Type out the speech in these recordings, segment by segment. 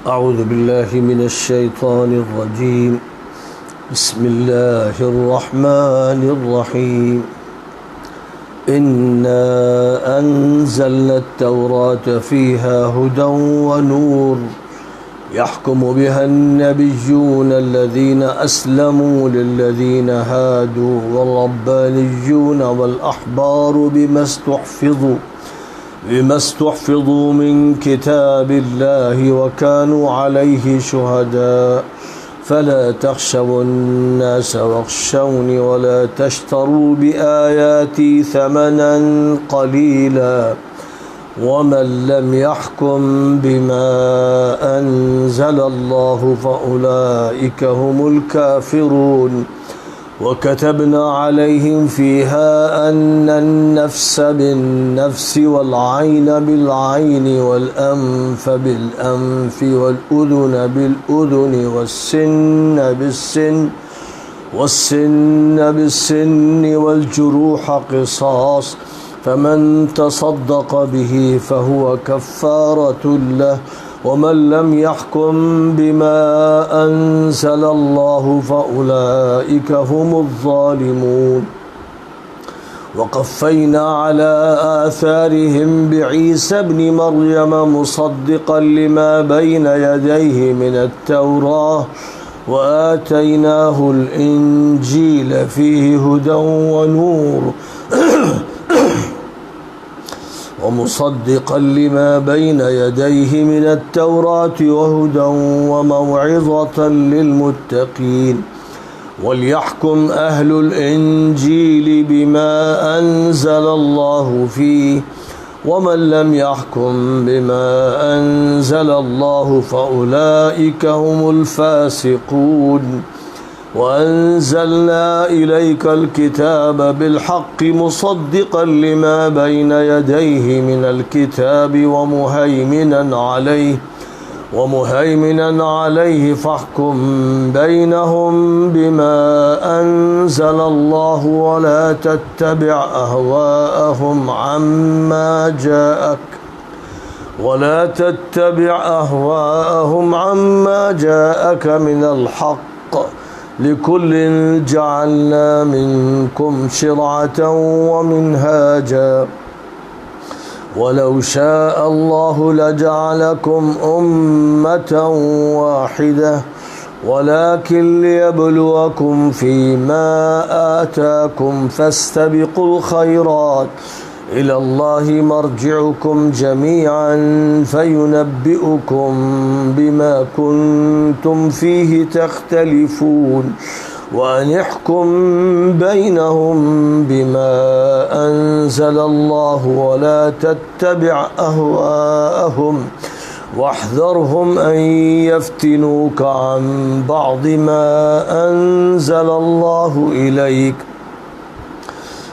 اعوذ باللہ من الشیطان الرجیم بسم اللہ الرحمن الرحیم انا انزلنا التوراة فيها هدى ونور يحكم بها النبيون الذين أسلموا للذين هادوا والربانيون والأحبار بما استحفظوا من كتاب الله وكانوا عليه شهداء فلا تخشوا الناس واخشوني ولا تشتروا بآياتي ثمنا قليلا ومن لم يحكم بما أنزل الله فأولئك هم الكافرون وكتبنا عليهم فيها أن النفس بالنفس والعين بالعين والأنف بالأنف والأذن بالأذن والسن بالسن والجروح قصاص فمن تصدق به فهو كفارة له ومن لم يحكم بما أنزل الله فأولئك هم الظالمون وقفينا على آثارهم بعيسى ابن مريم مصدقا لما بين يديه من التوراة وآتيناه الإنجيل فيه هدى ونور ومصدقا لما بين يديه من التوراة وهدى وموعظة للمتقين وليحكم أهل الإنجيل بما أنزل الله فيه ومن لم يحكم بما أنزل الله فأولئك هم الفاسقون وأنزلنا إليك الكتاب بالحق مصدقا لما بين يديه من الكتاب ومهيمنا عليه فاحكم بينهم بما أنزل الله ولا تتبع أهواءهم عما جاءك من الحق لكل جعلنا منكم شرعة ومنهاجا ولو شاء الله لجعلكم أمة واحدة ولكن ليبلوكم فيما آتاكم فاستبقوا الخيرات إلى الله مرجعكم جميعا فينبئكم بما كنتم فيه تختلفون وأن يحكم بينهم بما أنزل الله ولا تتبع أهواءهم واحذرهم أن يفتنوك عن بعض ما أنزل الله إليك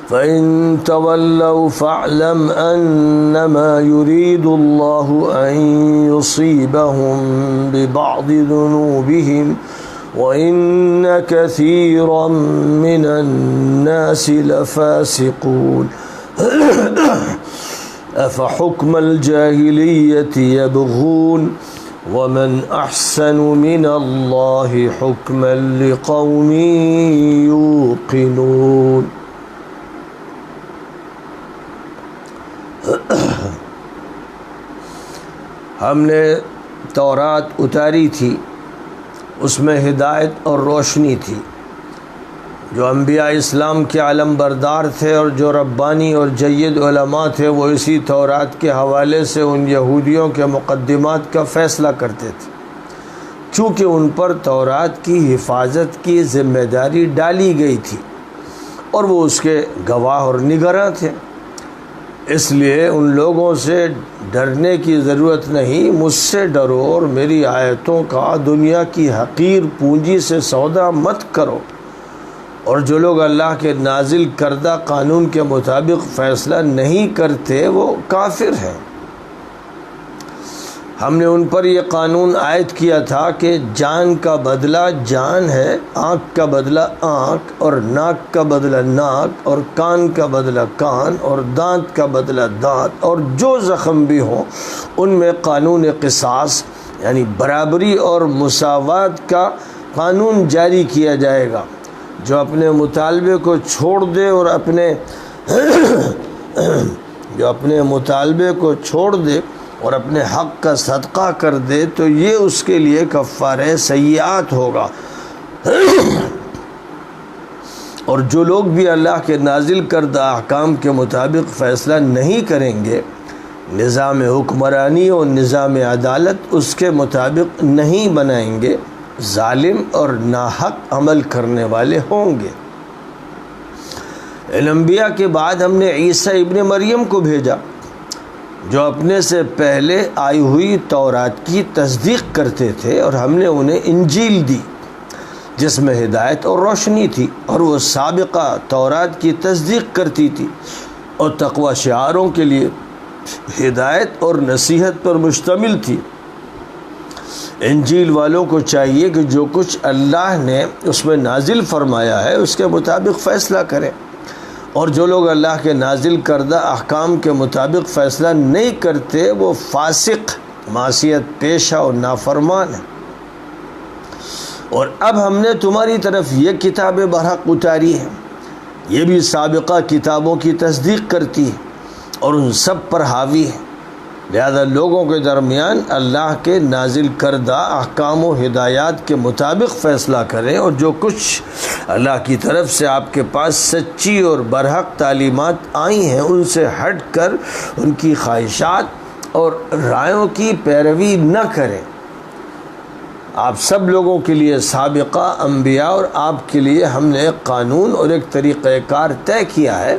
فإن تولوا فاعلم أنما يريد الله أن يصيبهم ببعض ذنوبهم وإن كثيرا من الناس لفاسقون أفحكم الجاهلية يبغون ومن أحسن من الله حكما لقوم يوقنون. ہم نے تورات اتاری تھی، اس میں ہدایت اور روشنی تھی. جو انبیاء اسلام کے علم بردار تھے اور جو ربانی اور جید علماء تھے وہ اسی تورات کے حوالے سے ان یہودیوں کے مقدمات کا فیصلہ کرتے تھے، چونکہ ان پر تورات کی حفاظت کی ذمہ داری ڈالی گئی تھی اور وہ اس کے گواہ اور نگراں تھے. اس لیے ان لوگوں سے ڈرنے کی ضرورت نہیں، مجھ سے ڈرو اور میری آیتوں کا دنیا کی حقیر پونجی سے سودا مت کرو، اور جو لوگ اللہ کے نازل کردہ قانون کے مطابق فیصلہ نہیں کرتے وہ کافر ہیں. ہم نے ان پر یہ قانون عائد کیا تھا کہ جان کا بدلہ جان ہے، آنکھ کا بدلہ آنکھ، اور ناک کا بدلہ ناک، اور کان کا بدلہ کان، اور دانت کا بدلہ دانت، اور جو زخم بھی ہوں ان میں قانون قصاص یعنی برابری اور مساوات کا قانون جاری کیا جائے گا۔ جو اپنے مطالبے کو چھوڑ دے اور اپنے حق کا صدقہ کر دے تو یہ اس کے لیے کفارہ سیئات ہوگا۔ اور جو لوگ بھی اللہ کے نازل کردہ احکام کے مطابق فیصلہ نہیں کریں گے، نظام حکمرانی اور نظام عدالت اس کے مطابق نہیں بنائیں گے، ظالم اور ناحق عمل کرنے والے ہوں گے۔ ان انبیاء کے بعد ہم نے عیسیٰ ابن مریم کو بھیجا جو اپنے سے پہلے آئی ہوئی تورات کی تصدیق کرتے تھے، اور ہم نے انہیں انجیل دی جس میں ہدایت اور روشنی تھی، اور وہ سابقہ تورات کی تصدیق کرتی تھی اور تقوی شعاروں کے لیے ہدایت اور نصیحت پر مشتمل تھی۔ انجیل والوں کو چاہیے کہ جو کچھ اللہ نے اس میں نازل فرمایا ہے اس کے مطابق فیصلہ کریں، اور جو لوگ اللہ کے نازل کردہ احکام کے مطابق فیصلہ نہیں کرتے وہ فاسق، معصیت پیشہ اور نافرمان ہیں۔ اور اب ہم نے تمہاری طرف یہ کتاب برحق اتاری ہے، یہ بھی سابقہ کتابوں کی تصدیق کرتی ہے اور ان سب پر حاوی ہے، لہذا لوگوں کے درمیان اللہ کے نازل کردہ احکام و ہدایات کے مطابق فیصلہ کریں، اور جو کچھ اللہ کی طرف سے آپ کے پاس سچی اور برحق تعلیمات آئی ہیں ان سے ہٹ کر ان کی خواہشات اور رائوں کی پیروی نہ کریں۔ آپ سب لوگوں کے لیے سابقہ انبیاء اور آپ کے لیے ہم نے ایک قانون اور ایک طریقہ کار طے کیا ہے۔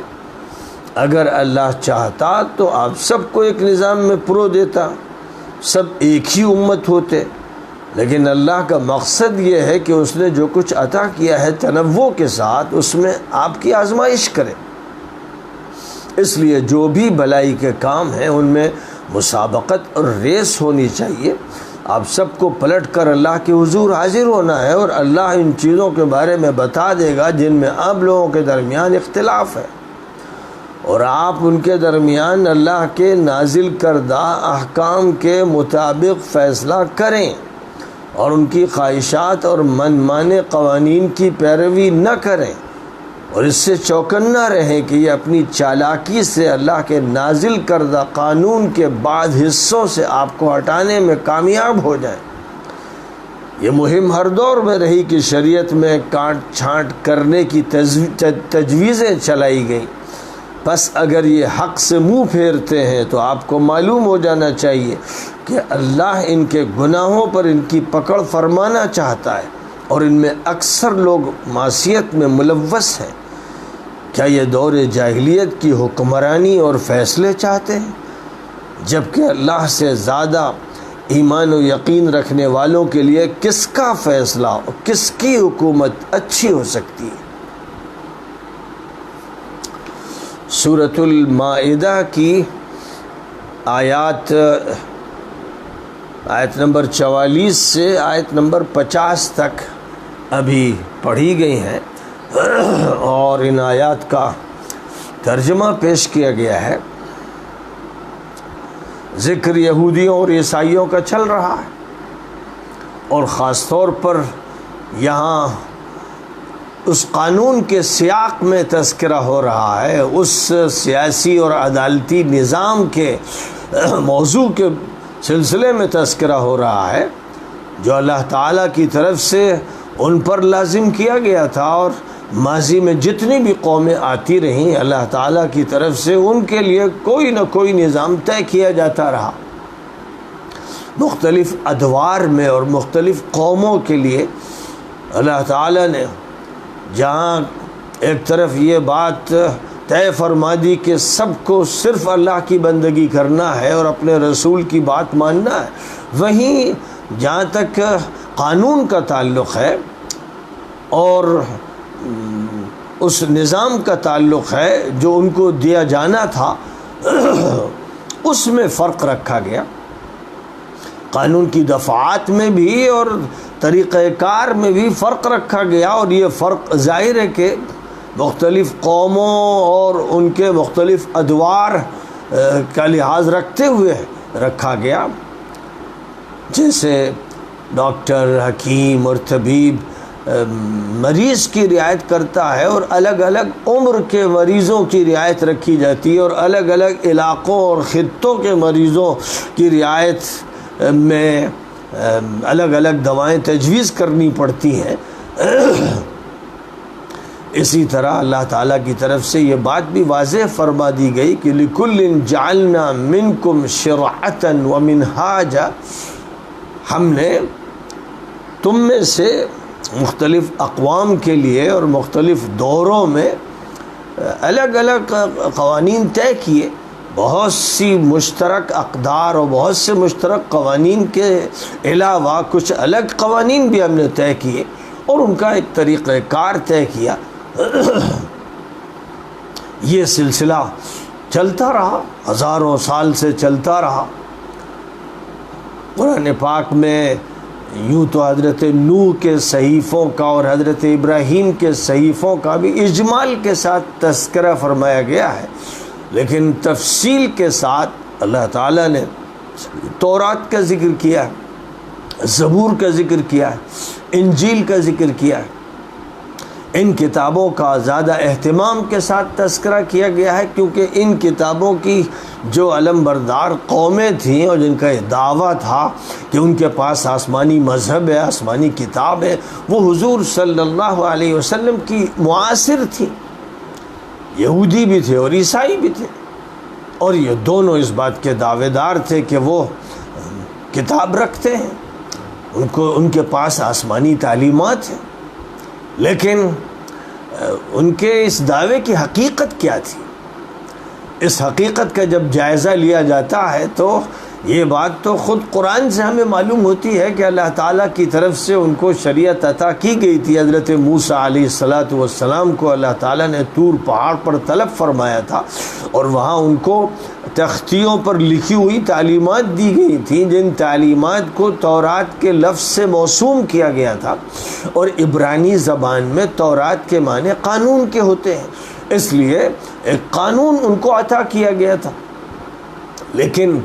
اگر اللہ چاہتا تو آپ سب کو ایک نظام میں پرو دیتا، سب ایک ہی امت ہوتے، لیکن اللہ کا مقصد یہ ہے کہ اس نے جو کچھ عطا کیا ہے تنوع کے ساتھ اس میں آپ کی آزمائش کرے۔ اس لیے جو بھی بھلائی کے کام ہیں ان میں مسابقت اور ریس ہونی چاہیے۔ آپ سب کو پلٹ کر اللہ کے حضور حاضر ہونا ہے، اور اللہ ان چیزوں کے بارے میں بتا دے گا جن میں آپ لوگوں کے درمیان اختلاف ہے، اور آپ ان کے درمیان اللہ کے نازل کردہ احکام کے مطابق فیصلہ کریں اور ان کی خواہشات اور من مانے قوانین کی پیروی نہ کریں، اور اس سے چوکنا رہیں کہ یہ اپنی چالاکی سے اللہ کے نازل کردہ قانون کے بعض حصوں سے آپ کو ہٹانے میں کامیاب ہو جائیں۔ یہ مہم ہر دور میں رہی کہ شریعت میں کاٹ چھانٹ کرنے کی تجویزیں چلائی گئیں، بس اگر یہ حق سے منہ پھیرتے ہیں تو آپ کو معلوم ہو جانا چاہیے کہ اللہ ان کے گناہوں پر ان کی پکڑ فرمانا چاہتا ہے، اور ان میں اکثر لوگ معصیت میں ملوث ہیں۔ کیا یہ دور جاہلیت کی حکمرانی اور فیصلے چاہتے ہیں، جبکہ اللہ سے زیادہ ایمان و یقین رکھنے والوں کے لیے کس کا فیصلہ اور کس کی حکومت اچھی ہو سکتی ہے؟ سورۃ المائدہ کی آیت نمبر 44 سے آیت نمبر 50 تک ابھی پڑھی گئی ہیں، اور ان آیات کا ترجمہ پیش کیا گیا ہے۔ ذکر یہودیوں اور عیسائیوں کا چل رہا ہے، اور خاص طور پر یہاں اس قانون کے سیاق میں تذکرہ ہو رہا ہے، اس سیاسی اور عدالتی نظام کے موضوع کے سلسلے میں تذکرہ ہو رہا ہے جو اللہ تعالیٰ کی طرف سے ان پر لازم کیا گیا تھا، اور ماضی میں جتنی بھی قومیں آتی رہیں اللہ تعالیٰ کی طرف سے ان کے لیے کوئی نہ کوئی نظام طے کیا جاتا رہا۔ مختلف ادوار میں اور مختلف قوموں کے لیے اللہ تعالیٰ نے جہاں ایک طرف یہ بات طے فرما دی کہ سب کو صرف اللہ کی بندگی کرنا ہے اور اپنے رسول کی بات ماننا ہے، وہیں جہاں تک قانون کا تعلق ہے اور اس نظام کا تعلق ہے جو ان کو دیا جانا تھا، اس میں فرق رکھا گیا۔ قانون کی دفعات میں بھی اور طریقہ کار میں بھی فرق رکھا گیا، اور یہ فرق ظاہر ہے کہ مختلف قوموں اور ان کے مختلف ادوار کا لحاظ رکھتے ہوئے رکھا گیا۔ جیسے ڈاکٹر، حکیم اور طبیب مریض کی رعایت کرتا ہے، اور الگ الگ عمر کے مریضوں کی رعایت رکھی جاتی ہے، اور الگ الگ علاقوں اور خطوں کے مریضوں کی رعایت میں الگ الگ دوائیں تجویز کرنی پڑتی ہیں، اسی طرح اللہ تعالیٰ کی طرف سے یہ بات بھی واضح فرما دی گئی کہ لِكُلٍّ جَعَلْنَا مِنْكُمْ شِرْعَةً وَمِنْهَاجًا، ہم نے تم میں سے مختلف اقوام کے لیے اور مختلف دوروں میں الگ الگ قوانین طے کیے، بہت سی مشترک اقدار اور بہت سے مشترک قوانین کے علاوہ کچھ الگ قوانین بھی ہم نے طے کیے، اور ان کا ایک طریقہ کار طے کیا۔ یہ سلسلہ چلتا رہا، ہزاروں سال سے چلتا رہا۔ قرآن پاک میں یوں تو حضرت نوح کے صحیفوں کا اور حضرت ابراہیم کے صحیفوں کا بھی اجمال کے ساتھ تذکرہ فرمایا گیا ہے، لیکن تفصیل کے ساتھ اللہ تعالیٰ نے تورات کا ذکر کیا ہے، زبور کا ذکر کیا ہے، انجیل کا ذکر کیا ہے۔ ان کتابوں کا زیادہ اہتمام کے ساتھ تذکرہ کیا گیا ہے، کیونکہ ان کتابوں کی جو علم بردار قومیں تھیں اور جن کا یہ دعویٰ تھا کہ ان کے پاس آسمانی مذہب ہے، آسمانی کتاب ہے، وہ حضور صلی اللہ علیہ وسلم کی معاصر تھی، یہودی بھی تھے اور عیسائی بھی تھے، اور یہ دونوں اس بات کے دعوے دار تھے کہ وہ کتاب رکھتے ہیں، ان کے پاس آسمانی تعلیمات ہیں، لیکن ان کے اس دعوے کی حقیقت کیا تھی؟ اس حقیقت کا جب جائزہ لیا جاتا ہے تو یہ بات تو خود قرآن سے ہمیں معلوم ہوتی ہے کہ اللہ تعالیٰ کی طرف سے ان کو شریعت عطا کی گئی تھی۔ حضرت موسیٰ علیہ السلام کو اللہ تعالیٰ نے طور پہاڑ پر طلب فرمایا تھا، اور وہاں ان کو تختیوں پر لکھی ہوئی تعلیمات دی گئی تھیں، جن تعلیمات کو تورات کے لفظ سے موسوم کیا گیا تھا، اور عبرانی زبان میں تورات کے معنی قانون کے ہوتے ہیں، اس لیے ایک قانون ان کو عطا کیا گیا تھا۔ لیکن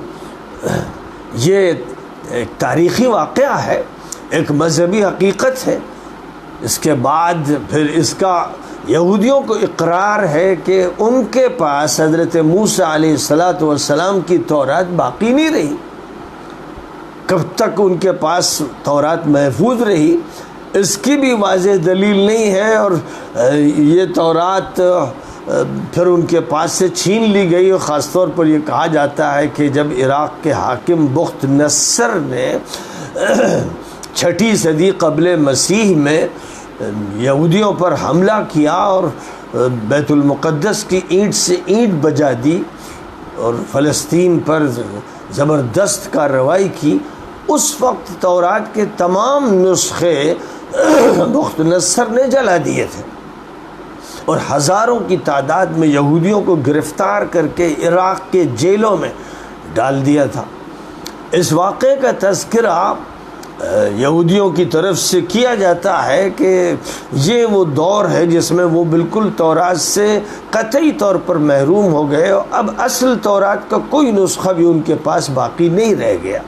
یہ ایک تاریخی واقعہ ہے، ایک مذہبی حقیقت ہے۔ اس کے بعد پھر اس کا یہودیوں کو اقرار ہے کہ ان کے پاس حضرت موسیٰ علیہ السلام کی تورات باقی نہیں رہی۔ کب تک ان کے پاس تورات محفوظ رہی اس کی بھی واضح دلیل نہیں ہے، اور یہ تورات پھر ان کے پاس سے چھین لی گئی، اور خاص طور پر یہ کہا جاتا ہے کہ جب عراق کے حاکم بخت نصر نے 6 صدی قبل مسیح میں یہودیوں پر حملہ کیا اور بیت المقدس کی اینٹ سے اینٹ بجا دی اور فلسطین پر زبردست کارروائی کی، اس وقت تورات کے تمام نسخے بخت نصر نے جلا دیے تھے، اور ہزاروں کی تعداد میں یہودیوں کو گرفتار کر کے عراق کے جیلوں میں ڈال دیا تھا۔ اس واقعے کا تذکرہ یہودیوں کی طرف سے کیا جاتا ہے کہ یہ وہ دور ہے جس میں وہ بالکل تورات سے قطعی طور پر محروم ہو گئے، اور اب اصل تورات کا کوئی نسخہ بھی ان کے پاس باقی نہیں رہ گیا۔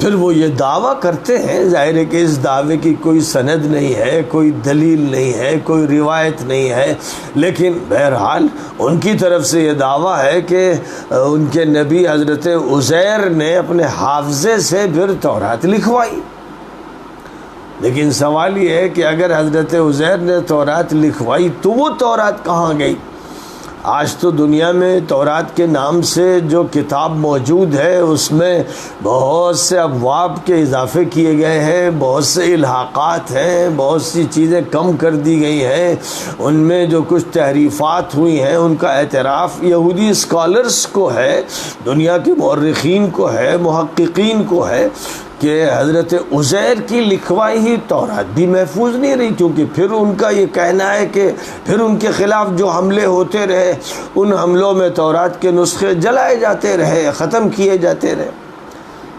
پھر وہ یہ دعویٰ کرتے ہیں، ظاہر ہے کہ اس دعوے کی کوئی سند نہیں ہے، کوئی دلیل نہیں ہے، کوئی روایت نہیں ہے، لیکن بہرحال ان کی طرف سے یہ دعویٰ ہے کہ ان کے نبی حضرت عزیر نے اپنے حافظے سے پھر تورات لکھوائی۔ لیکن سوال یہ ہے کہ اگر حضرت عزیر نے تورات لکھوائی تو وہ تورات کہاں گئی؟ آج تو دنیا میں تورات کے نام سے جو کتاب موجود ہے اس میں بہت سے ابواب کے اضافے کیے گئے ہیں، بہت سے الحاقات ہیں، بہت سی چیزیں کم کر دی گئی ہیں، ان میں جو کچھ تحریفات ہوئی ہیں ان کا اعتراف یہودی اسکالرز کو ہے، دنیا کے مورخین کو ہے، محققین کو ہے کہ حضرت عزیر کی لکھوائی ہی تورات بھی محفوظ نہیں رہی، کیونکہ پھر ان کا یہ کہنا ہے کہ پھر ان کے خلاف جو حملے ہوتے رہے ان حملوں میں تورات کے نسخے جلائے جاتے رہے، ختم کیے جاتے رہے۔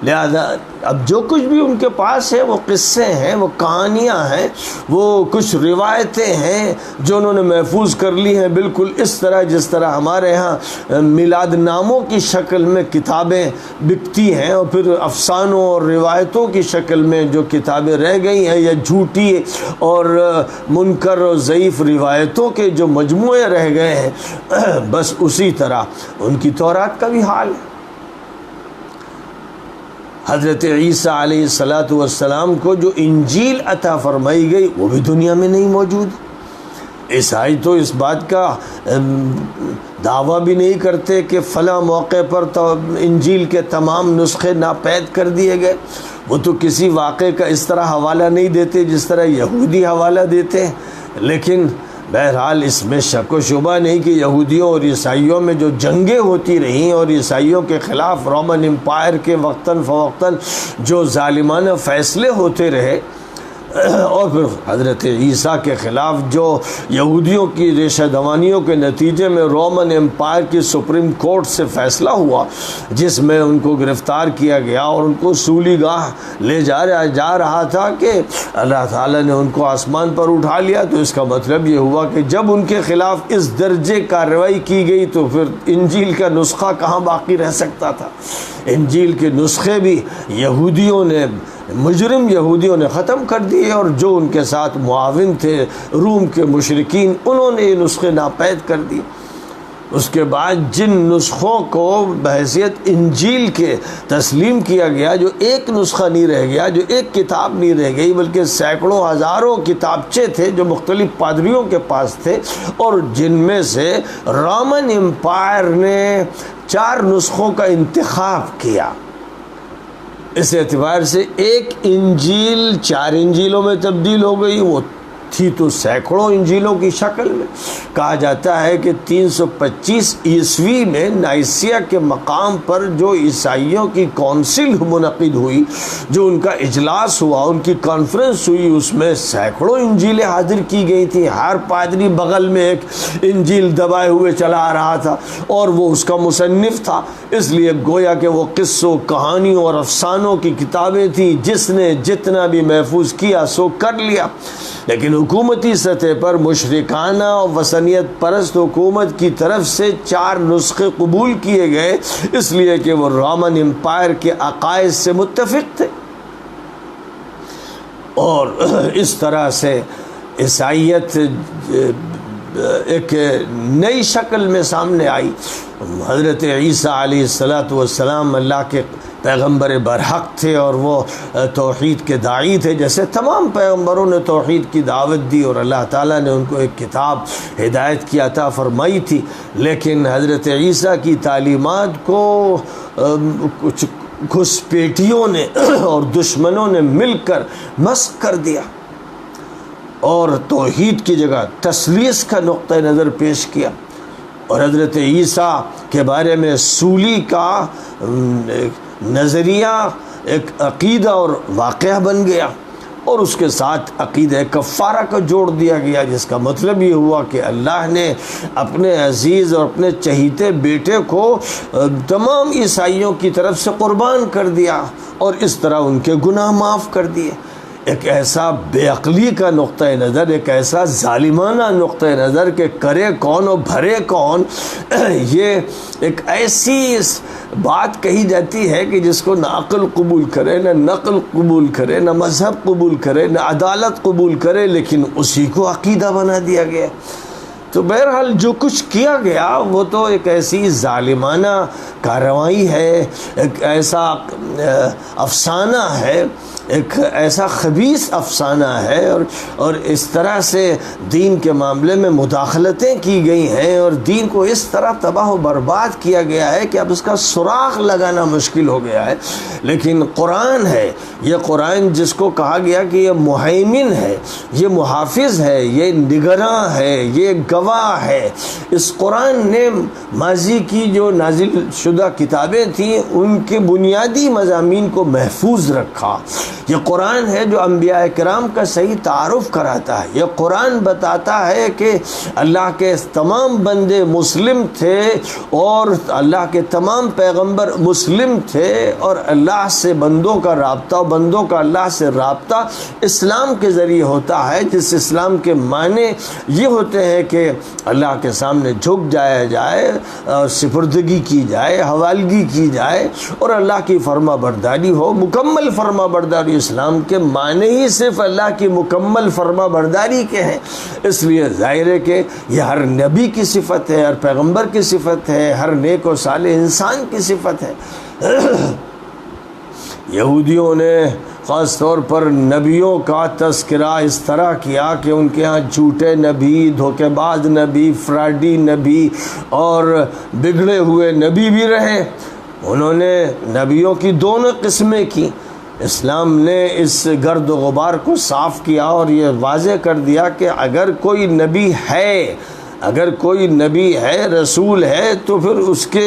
لہذا اب جو کچھ بھی ان کے پاس ہے وہ قصے ہیں، وہ کہانیاں ہیں، وہ کچھ روایتیں ہیں جو انہوں نے محفوظ کر لی ہیں، بالکل اس طرح جس طرح ہمارے ہاں میلاد ناموں کی شکل میں کتابیں بکتی ہیں، اور پھر افسانوں اور روایتوں کی شکل میں جو کتابیں رہ گئی ہیں، یا جھوٹی اور منکر اور ضعیف روایتوں کے جو مجموعے رہ گئے ہیں، بس اسی طرح ان کی تورات کا بھی حال ہے۔ حضرت عیسیٰ علیہ السلام کو جو انجیل عطا فرمائی گئی وہ بھی دنیا میں نہیں موجود۔ عیسائی تو اس بات کا دعویٰ بھی نہیں کرتے کہ فلاں موقع پر تو انجیل کے تمام نسخے ناپید کر دیے گئے، وہ تو کسی واقعے کا اس طرح حوالہ نہیں دیتے جس طرح یہودی حوالہ دیتے ہیں۔ لیکن بہرحال اس میں شک و شبہ نہیں کہ یہودیوں اور عیسائیوں میں جو جنگیں ہوتی رہیں اور عیسائیوں کے خلاف رومن امپائر کے وقتاً فوقتاً جو ظالمانہ فیصلے ہوتے رہے، اور پھر حضرت عیسیٰ کے خلاف جو یہودیوں کی ریشہ دوانیوں کے نتیجے میں رومن امپائر کی سپریم کورٹ سے فیصلہ ہوا، جس میں ان کو گرفتار کیا گیا اور ان کو سولی گاہ لے جا رہا تھا کہ اللہ تعالیٰ نے ان کو آسمان پر اٹھا لیا، تو اس کا مطلب یہ ہوا کہ جب ان کے خلاف اس درجے کارروائی کی گئی تو پھر انجیل کا نسخہ کہاں باقی رہ سکتا تھا۔ انجیل کے نسخے بھی مجرم یہودیوں نے ختم کر دیے، اور جو ان کے ساتھ معاون تھے روم کے مشرکین، انہوں نے یہ نسخے ناپید کر دیے۔ اس کے بعد جن نسخوں کو بحیثیت انجیل کے تسلیم کیا گیا، جو ایک نسخہ نہیں رہ گیا، جو ایک کتاب نہیں رہ گئی، بلکہ سینکڑوں ہزاروں کتابچے تھے جو مختلف پادریوں کے پاس تھے، اور جن میں سے رومن امپائر نے 4 نسخوں کا انتخاب کیا۔ اس اعتبار سے ایک انجیل 4 انجیلوں میں تبدیل ہو گئی، وہ تھی تو سینکڑوں انجیلوں کی شکل میں۔ کہا جاتا ہے کہ 325 عیسوی میں نائسیہ کے مقام پر جو عیسائیوں کی کونسل منعقد ہوئی، جو ان کا اجلاس ہوا، ان کی کانفرنس ہوئی، اس میں سینکڑوں انجیلیں حاضر کی گئی تھیں۔ ہر پادری بغل میں ایک انجیل دبائے ہوئے چلا آ رہا تھا، اور وہ اس کا مصنف تھا، اس لیے گویا کہ وہ قصوں، کہانیوں اور افسانوں کی کتابیں تھیں، جس نے جتنا بھی محفوظ کیا سو کر لیا۔ لیکن حکومتی سطح پر مشرکانہ اور وثنیت پرست حکومت کی طرف سے 4 نسخے قبول کیے گئے، اس لیے کہ وہ رومن امپائر کے عقائد سے متفق تھے، اور اس طرح سے عیسائیت ایک نئی شکل میں سامنے آئی۔ حضرت عیسیٰ علیہ السلام اللہ کے پیغمبر برحق تھے، اور وہ توحید کے داعی تھے، جیسے تمام پیغمبروں نے توحید کی دعوت دی، اور اللہ تعالیٰ نے ان کو ایک کتاب ہدایت کی عطا فرمائی تھی۔ لیکن حضرت عیسیٰ کی تعلیمات کو کچھ گھسپیٹیوں نے اور دشمنوں نے مل کر مسخ کر دیا، اور توحید کی جگہ تثلیث کا نقطہ نظر پیش کیا، اور حضرت عیسیٰ کے بارے میں سولی کا نظریہ ایک عقیدہ اور واقعہ بن گیا، اور اس کے ساتھ عقیدہ کفارہ کا جوڑ دیا گیا، جس کا مطلب یہ ہوا کہ اللہ نے اپنے عزیز اور اپنے چہیتے بیٹے کو تمام عیسائیوں کی طرف سے قربان کر دیا، اور اس طرح ان کے گناہ معاف کر دیے۔ ایک ایسا بے عقلی کا نقطہ نظر، ایک ایسا ظالمانہ نقطہ نظر کہ کرے کون اور بھرے کون، یہ ایک ایسی بات کہی جاتی ہے کہ جس کو نہ عقل قبول کرے، نہ نقل قبول کرے، نہ مذہب قبول کرے، نہ عدالت قبول کرے، لیکن اسی کو عقیدہ بنا دیا گیا۔ تو بہرحال جو کچھ کیا گیا وہ تو ایک ایسی ظالمانہ کارروائی ہے، ایک ایسا افسانہ ہے، ایک ایسا خبیث افسانہ ہے، اور اس طرح سے دین کے معاملے میں مداخلتیں کی گئی ہیں، اور دین کو اس طرح تباہ و برباد کیا گیا ہے کہ اب اس کا سراغ لگانا مشکل ہو گیا ہے۔ لیکن قرآن ہے، یہ قرآن جس کو کہا گیا کہ یہ مہیمن ہے، یہ محافظ ہے، یہ نگراں ہے، یہ گواہ ہے۔ اس قرآن نے ماضی کی جو نازل شدہ کتابیں تھیں ان کے بنیادی مضامین کو محفوظ رکھا۔ یہ قرآن ہے جو انبیاء کرام کا صحیح تعارف کراتا ہے۔ یہ قرآن بتاتا ہے کہ اللہ کے تمام بندے مسلم تھے اور اللہ کے تمام پیغمبر مسلم تھے، اور اللہ سے بندوں کا رابطہ، بندوں کا اللہ سے رابطہ اسلام کے ذریعے ہوتا ہے، جس اسلام کے معنی یہ ہوتے ہیں کہ اللہ کے سامنے جھک جایا جائے، سپردگی کی جائے، حوالگی کی جائے اور اللہ کی فرما برداری ہو، مکمل فرما برداری۔ اسلام کے معنی ہی صرف اللہ کی مکمل فرما برداری کے ہیں، اس لیے ظاہر ہے کہ یہ ہر نبی کی صفت ہے، ہر پیغمبر کی صفت ہے، ہر نیک و صالح انسان کی صفت ہے۔ یہودیوں نے خاص طور پر نبیوں کا تذکرہ اس طرح کیا کہ ان کے ہاں جھوٹے نبی، دھوکے باز نبی، فراڈی نبی اور بگڑے ہوئے نبی بھی رہے۔ انہوں نے نبیوں کی دونوں قسمیں کی۔ اسلام نے اس گرد و غبار کو صاف کیا اور یہ واضح کر دیا کہ اگر کوئی نبی ہے، اگر کوئی نبی ہے، رسول ہے، تو پھر اس کے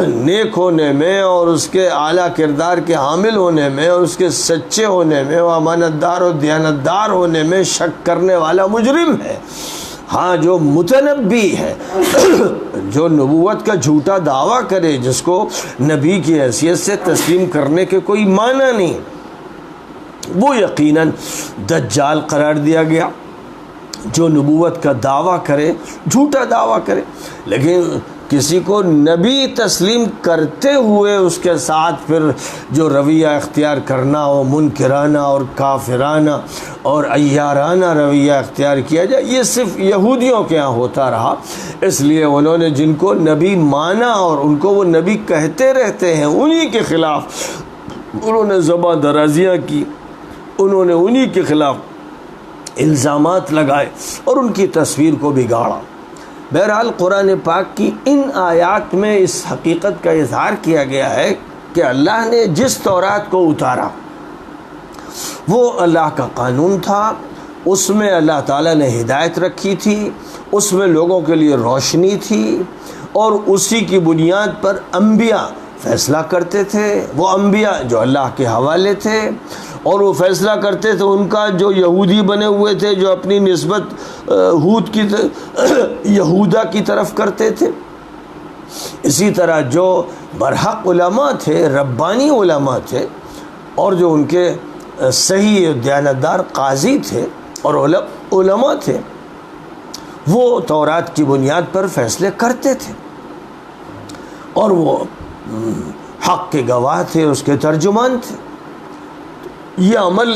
نیک ہونے میں اور اس کے اعلیٰ کردار کے حامل ہونے میں اور اس کے سچے ہونے میں، وہ امانت دار اور دیانتدار ہونے میں شک کرنے والا مجرم ہے۔ ہاں، جو متنبی ہے، جو نبوت کا جھوٹا دعویٰ کرے، جس کو نبی کی حیثیت سے تسلیم کرنے کے کوئی معنی نہیں، وہ یقیناً دجال قرار دیا گیا۔ جو نبوت کا دعویٰ کرے، جھوٹا دعویٰ کرے، لیکن کسی کو نبی تسلیم کرتے ہوئے اس کے ساتھ پھر جو رویہ اختیار کرنا ہو، منکرانہ اور کافرانہ اور عیارانہ رویہ اختیار کیا جائے، یہ صرف یہودیوں کے ہاں ہوتا رہا۔ اس لیے انہوں نے جن کو نبی مانا اور ان کو وہ نبی کہتے رہتے ہیں، انہی کے خلاف انہوں نے زباں درازیاں کی، انہوں نے انہی کے خلاف الزامات لگائے اور ان کی تصویر کو بگاڑا۔ بہرحال قرآن پاک کی ان آیات میں اس حقیقت کا اظہار کیا گیا ہے کہ اللہ نے جس تورات کو اتارا وہ اللہ کا قانون تھا، اس میں اللہ تعالیٰ نے ہدایت رکھی تھی، اس میں لوگوں کے لیے روشنی تھی، اور اسی کی بنیاد پر انبیاء فیصلہ کرتے تھے۔ وہ انبیاء جو اللہ کے حوالے تھے اور وہ فیصلہ کرتے تھے، ان کا جو یہودی بنے ہوئے تھے، جو اپنی نسبت ہود کی یہودا کی طرف کرتے تھے۔ اسی طرح جو برحق علماء تھے، ربانی علماء تھے، اور جو ان کے صحیح دیانتدار قاضی تھے اور علماء تھے، وہ تورات کی بنیاد پر فیصلے کرتے تھے، اور وہ حق کے گواہ تھے، اس کے ترجمان تھے۔ یہ عمل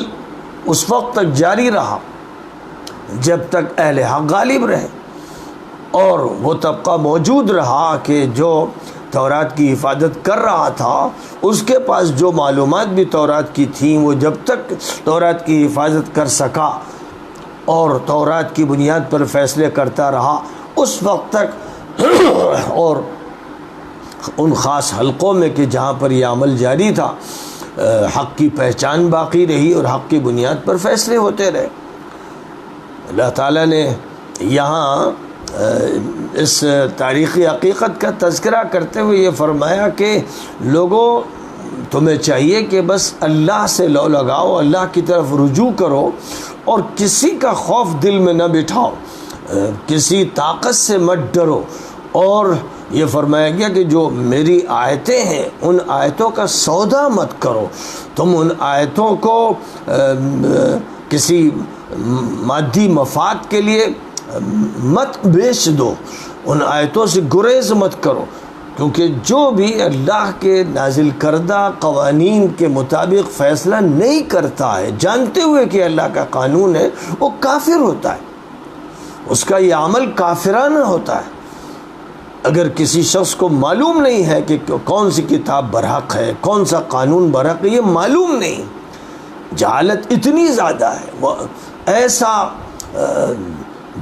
اس وقت تک جاری رہا جب تک اہل حق غالب رہے، اور وہ طبقہ موجود رہا کہ جو تورات کی حفاظت کر رہا تھا، اس کے پاس جو معلومات بھی تورات کی تھیں، وہ جب تک تورات کی حفاظت کر سکا اور تورات کی بنیاد پر فیصلے کرتا رہا، اس وقت تک اور ان خاص حلقوں میں کہ جہاں پر یہ عمل جاری تھا، حق کی پہچان باقی رہی اور حق کی بنیاد پر فیصلے ہوتے رہے۔ اللہ تعالیٰ نے یہاں اس تاریخی حقیقت کا تذکرہ کرتے ہوئے یہ فرمایا کہ لوگوں، تمہیں چاہیے کہ بس اللہ سے لو لگاؤ، اللہ کی طرف رجوع کرو، اور کسی کا خوف دل میں نہ بٹھاؤ، کسی طاقت سے مت ڈرو، اور یہ فرمایا گیا کہ جو میری آیتیں ہیں ان آیتوں کا سودا مت کرو، تم ان آیتوں کو کسی مادی مفاد کے لیے مت بیچ دو، ان آیتوں سے گریز مت کرو، کیونکہ جو بھی اللہ کے نازل کردہ قوانین کے مطابق فیصلہ نہیں کرتا ہے، جانتے ہوئے کہ اللہ کا قانون ہے، وہ کافر ہوتا ہے، اس کا یہ عمل کافرانہ ہوتا ہے۔ اگر کسی شخص کو معلوم نہیں ہے کہ کون سی کتاب برحق ہے، کون سا قانون برحق ہے، یہ معلوم نہیں، جہالت اتنی زیادہ ہے، وہ ایسا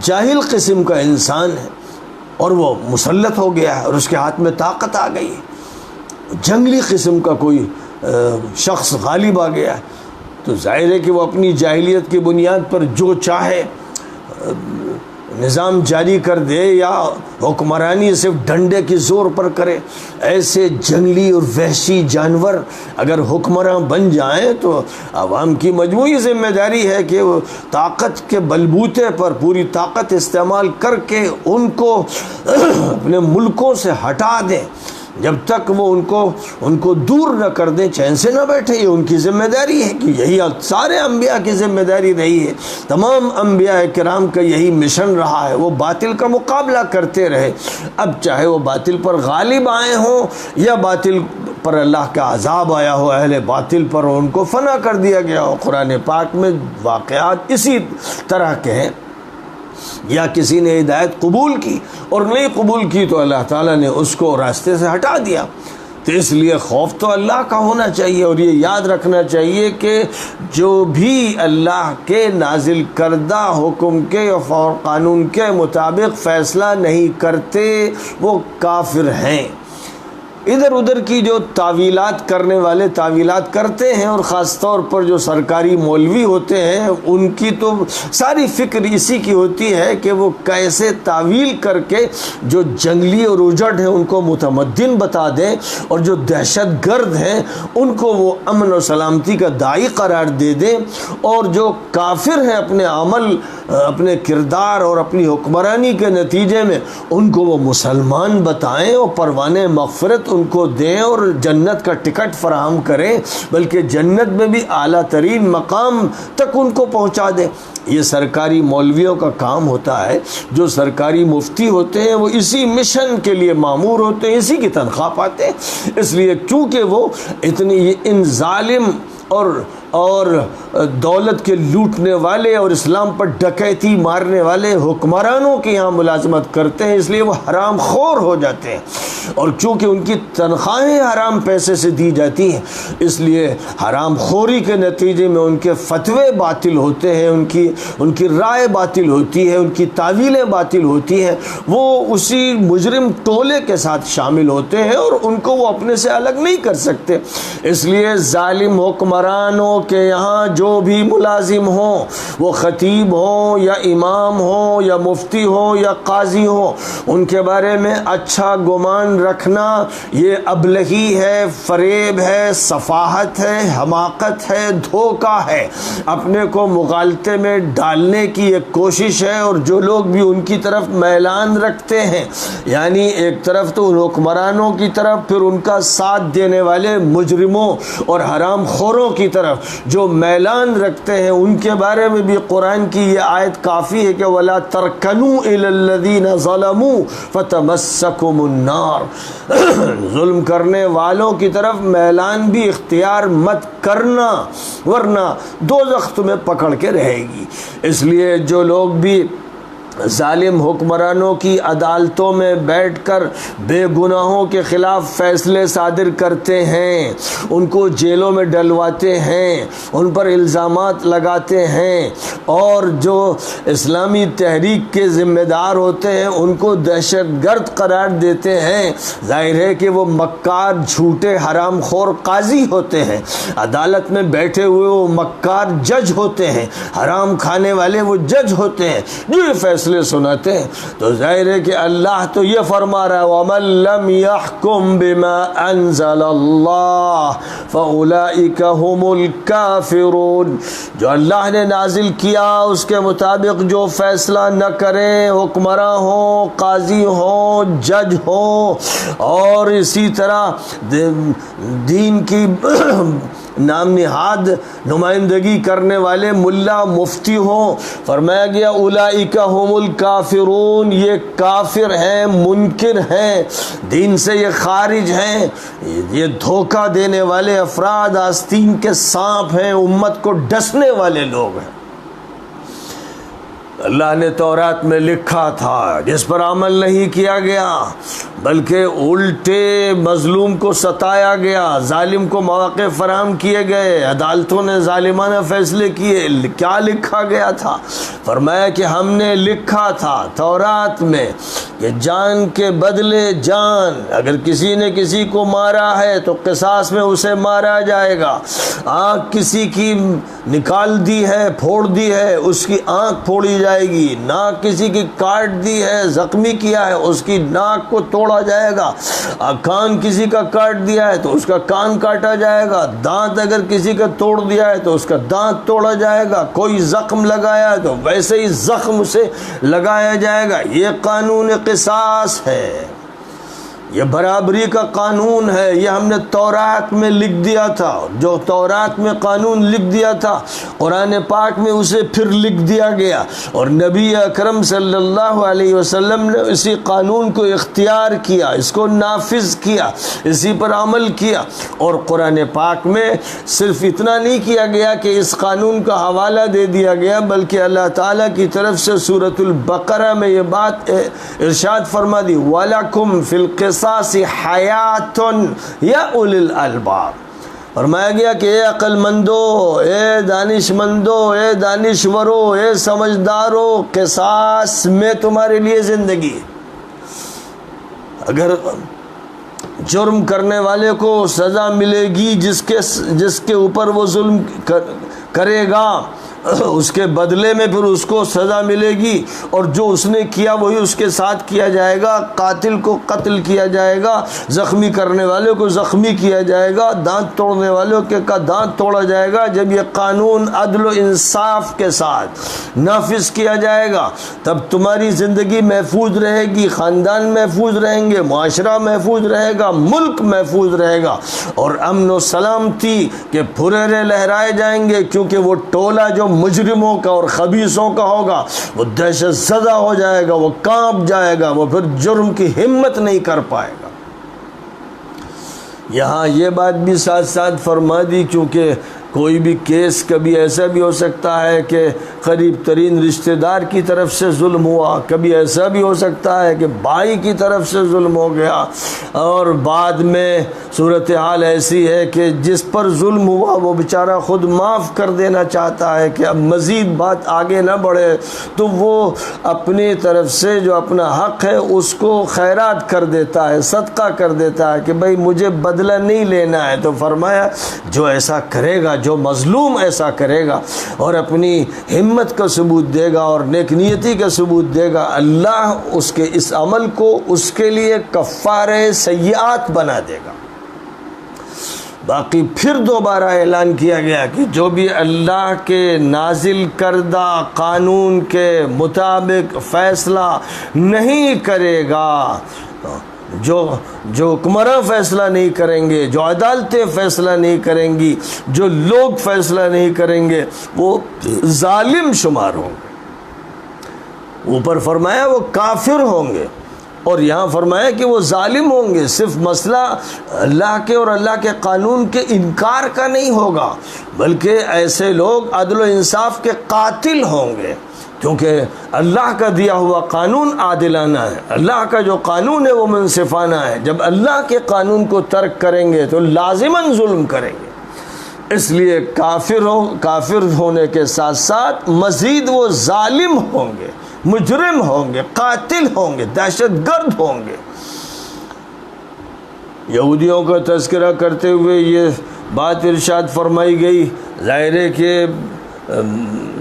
جاہل قسم کا انسان ہے، اور وہ مسلط ہو گیا ہے اور اس کے ہاتھ میں طاقت آ گئی ہے، جنگلی قسم کا کوئی شخص غالب آ گیا ہے، تو ظاہر ہے کہ وہ اپنی جاہلیت کی بنیاد پر جو چاہے نظام جاری کر دے یا حکمرانی صرف ڈنڈے کی زور پر کرے. ایسے جنگلی اور وحشی جانور اگر حکمراں بن جائیں تو عوام کی مجموعی ذمہ داری ہے کہ وہ طاقت کے بلبوتے پر پوری طاقت استعمال کر کے ان کو اپنے ملکوں سے ہٹا دیں. جب تک وہ ان کو دور نہ کر دیں چین سے نہ بیٹھے. یہ ان کی ذمہ داری ہے کہ یہی سارے انبیاء کی ذمہ داری رہی ہے. تمام انبیاء کرام کا یہی مشن رہا ہے. وہ باطل کا مقابلہ کرتے رہے. اب چاہے وہ باطل پر غالب آئے ہوں یا باطل پر اللہ کا عذاب آیا ہو اہل باطل پر ان کو فنا کر دیا گیا ہو. قرآن پاک میں واقعات اسی طرح کے ہیں. یا کسی نے ہدایت قبول کی اور نہیں قبول کی تو اللہ تعالیٰ نے اس کو راستے سے ہٹا دیا. تو اس لیے خوف تو اللہ کا ہونا چاہیے اور یہ یاد رکھنا چاہیے کہ جو بھی اللہ کے نازل کردہ حکم کے اور قانون کے مطابق فیصلہ نہیں کرتے وہ کافر ہیں. ادھر ادھر کی جو تعویلات کرنے والے تعویلات کرتے ہیں اور خاص طور پر جو سرکاری مولوی ہوتے ہیں ان کی تو ساری فکر اسی کی ہوتی ہے کہ وہ کیسے تعویل کر کے جو جنگلی اور اجڑ ہیں ان کو متمدن بتا دیں اور جو دہشت گرد ہیں ان کو وہ امن و سلامتی کا داعی قرار دے دیں اور جو کافر ہیں اپنے عمل اپنے کردار اور اپنی حکمرانی کے نتیجے میں ان کو وہ مسلمان بتائیں اور پروانِ مغفرت ان کو دیں اور جنت کا ٹکٹ فراہم کریں بلکہ جنت میں بھی اعلیٰ ترین مقام تک ان کو پہنچا دیں. یہ سرکاری مولویوں کا کام ہوتا ہے. جو سرکاری مفتی ہوتے ہیں وہ اسی مشن کے لیے مامور ہوتے ہیں, اسی کی تنخواہ پاتے ہیں. اس لیے چونکہ وہ اتنی ان ظالم اور دولت کے لوٹنے والے اور اسلام پر ڈکیتی مارنے والے حکمرانوں کے یہاں ملازمت کرتے ہیں اس لیے وہ حرام خور ہو جاتے ہیں. اور چونکہ ان کی تنخواہیں حرام پیسے سے دی جاتی ہیں اس لیے حرام خوری کے نتیجے میں ان کے فتوے باطل ہوتے ہیں, ان کی رائے باطل ہوتی ہے, ان کی تعویلیں باطل ہوتی ہیں. وہ اسی مجرم ٹولے کے ساتھ شامل ہوتے ہیں اور ان کو وہ اپنے سے الگ نہیں کر سکتے. اس لیے ظالم حکمرانوں کے یہاں جو بھی ملازم ہوں وہ خطیب ہوں یا امام ہوں یا مفتی ہوں یا قاضی ہوں ان کے بارے میں اچھا گمان رکھنا یہ ابلہی ہے, فریب ہے, سفاہت ہے, حماقت ہے, دھوکہ ہے. اپنے کو مغالطے میں ڈالنے کی ایک کوشش ہے اور جو لوگ بھی ان کی طرف میلان رکھتے ہیں یعنی ایک طرف تو ان حکمرانوں کی طرف پھر ان کا ساتھ دینے والے مجرموں اور حرام خوروں کی طرف جو میلان رکھتے ہیں ان کے بارے میں بھی قرآن کی یہ آیت کافی ہے کہ وَلَا تَرْكَنُوا إِلَى الَّذِينَ ظَلَمُوا فَتَمَسَّكُمُ النَّارُ ظلم کرنے والوں کی طرف میلان بھی اختیار مت کرنا ورنہ دوزخ تمہیں پکڑ کے رہے گی. اس لیے جو لوگ بھی ظالم حکمرانوں کی عدالتوں میں بیٹھ کر بے گناہوں کے خلاف فیصلے صادر کرتے ہیں, ان کو جیلوں میں ڈلواتے ہیں, ان پر الزامات لگاتے ہیں اور جو اسلامی تحریک کے ذمہ دار ہوتے ہیں ان کو دہشت گرد قرار دیتے ہیں, ظاہر ہے کہ وہ مکار جھوٹے حرام خور قاضی ہوتے ہیں. عدالت میں بیٹھے ہوئے وہ مکار جج ہوتے ہیں, حرام کھانے والے وہ جج ہوتے ہیں جو یہ فیصلے سناتے ہیں. تو ظاہر ہے کہ اللہ تو یہ فرما رہا ہے وَمَن لَّمْ يَحْكُم بِمَا أَنزَلَ اللَّهُ فَأُولَٰئِكَ هُمُ الْكَافِرُونَ جو اللہ نے نازل کیا اس کے مطابق جو فیصلہ نہ کریں, حکمراں ہوں, قاضی ہوں, جج ہوں اور اسی طرح دین کی نام نہاد نمائندگی کرنے والے ملا مفتی ہوں, فرمایا گیا اولئک هم الکافرون یہ کافر ہیں, منکر ہیں, دین سے یہ خارج ہیں, یہ دھوکہ دینے والے افراد آستین کے سانپ ہیں, امت کو ڈسنے والے لوگ ہیں. اللہ نے تورات میں لکھا تھا جس پر عمل نہیں کیا گیا بلکہ الٹے مظلوم کو ستایا گیا، ظالم کو مواقع فراہم کیے گئے، عدالتوں نے ظالمانہ فیصلے کیے۔ کیا لکھا گیا تھا؟ فرمایا کہ ہم نے لکھا تھا تورات میں کہ جان کے بدلے جان، اگر کسی نے کسی کو مارا ہے تو قصاص میں اسے مارا جائے گا۔ آنکھ کسی کی نکال دی ہے، پھوڑ دی ہے، اس کی آنکھ پھوڑی جائے گی۔ ناک کسی کی کاٹ دی ہے، زخمی کیا ہے، اس کی ناک کو توڑا جائے گا۔ کان کسی کا کاٹ دیا ہے تو اس کا کان کاٹا جائے گا۔ دانت اگر کسی کا توڑ دیا ہے تو اس کا دانت توڑا جائے گا۔ کوئی زخم لگایا ہے تو ویسے ہی زخم اسے لگایا جائے گا۔ یہ قانون قصاص ہے، یہ برابری کا قانون ہے۔ یہ ہم نے تورات میں لکھ دیا تھا۔ جو تورات میں قانون لکھ دیا تھا قرآن پاک میں اسے پھر لکھ دیا گیا، اور نبی اکرم صلی اللہ علیہ وسلم نے اسی قانون کو اختیار کیا، اس کو نافذ کیا، اسی پر عمل کیا۔ اور قرآن پاک میں صرف اتنا نہیں کیا گیا کہ اس قانون کا حوالہ دے دیا گیا، بلکہ اللہ تعالیٰ کی طرف سے سورۃ البقرہ میں یہ بات ارشاد فرما دی، وَلَكُمْ فِي الْقِصَاصِ حَيَاتٌ يَا أُولِي الْأَلْبَابِ۔ فرمایا گیا کہ اے عقل مندو، اے دانش مندو، اے دانشورو، اے سمجھدارو، قصاص میں تمہارے لیے زندگی ہے۔ اگر جرم کرنے والے کو سزا ملے گی، جس کے اوپر وہ ظلم کرے گا، اس کے بدلے میں پھر اس کو سزا ملے گی، اور جو اس نے کیا وہی اس کے ساتھ کیا جائے گا۔ قاتل کو قتل کیا جائے گا، زخمی کرنے والے کو زخمی کیا جائے گا، دانت توڑنے والوں کا دانت توڑا جائے گا۔ جب یہ قانون عدل و انصاف کے ساتھ نافذ کیا جائے گا تب تمہاری زندگی محفوظ رہے گی، خاندان محفوظ رہیں گے، معاشرہ محفوظ رہے گا، ملک محفوظ رہے گا، اور امن و سلامتی کے پھریرے لہرائے جائیں گے، کیونکہ وہ ٹولہ جو مجرموں کا اور خبیثوں کا ہوگا وہ دہشت زدہ ہو جائے گا، وہ کانپ جائے گا، وہ پھر جرم کی ہمت نہیں کر پائے گا۔ یہاں یہ بات بھی ساتھ ساتھ فرما دی، کیونکہ کوئی بھی کیس کبھی ایسا بھی ہو سکتا ہے کہ قریب ترین رشتہ دار کی طرف سے ظلم ہوا، کبھی ایسا بھی ہو سکتا ہے کہ بھائی کی طرف سے ظلم ہو گیا، اور بعد میں صورتحال ایسی ہے کہ جس پر ظلم ہوا وہ بیچارہ خود معاف کر دینا چاہتا ہے کہ اب مزید بات آگے نہ بڑھے، تو وہ اپنی طرف سے جو اپنا حق ہے اس کو خیرات کر دیتا ہے، صدقہ کر دیتا ہے کہ بھائی مجھے بدلہ نہیں لینا ہے۔ تو فرمایا جو ایسا کرے گا، جو مظلوم ایسا کرے گا اور اپنی ہمت کا ثبوت دے گا اور نیک نیتی کا ثبوت دے گا، اللہ اس کے اس عمل کو اس کے لیے کفارہ سیئات بنا دے گا۔ باقی پھر دوبارہ اعلان کیا گیا کہ جو بھی اللہ کے نازل کردہ قانون کے مطابق فیصلہ نہیں کرے گا، جو حکمراں فیصلہ نہیں کریں گے، جو عدالتیں فیصلہ نہیں کریں گی، جو لوگ فیصلہ نہیں کریں گے، وہ ظالم شمار ہوں گے۔ اوپر فرمایا وہ کافر ہوں گے، اور یہاں فرمایا کہ وہ ظالم ہوں گے۔ صرف مسئلہ اللہ کے اور اللہ کے قانون کے انکار کا نہیں ہوگا، بلکہ ایسے لوگ عدل و انصاف کے قاتل ہوں گے، کیونکہ اللہ کا دیا ہوا قانون عادلانہ ہے، اللہ کا جو قانون ہے وہ منصفانہ ہے۔ جب اللہ کے قانون کو ترک کریں گے تو لازماً ظلم کریں گے، اس لیے کافر ہونے کے ساتھ ساتھ مزید وہ ظالم ہوں گے، مجرم ہوں گے، قاتل ہوں گے، دہشت گرد ہوں گے۔ یہودیوں کا تذکرہ کرتے ہوئے یہ بات ارشاد فرمائی گئی۔ ظاہر ہے کہ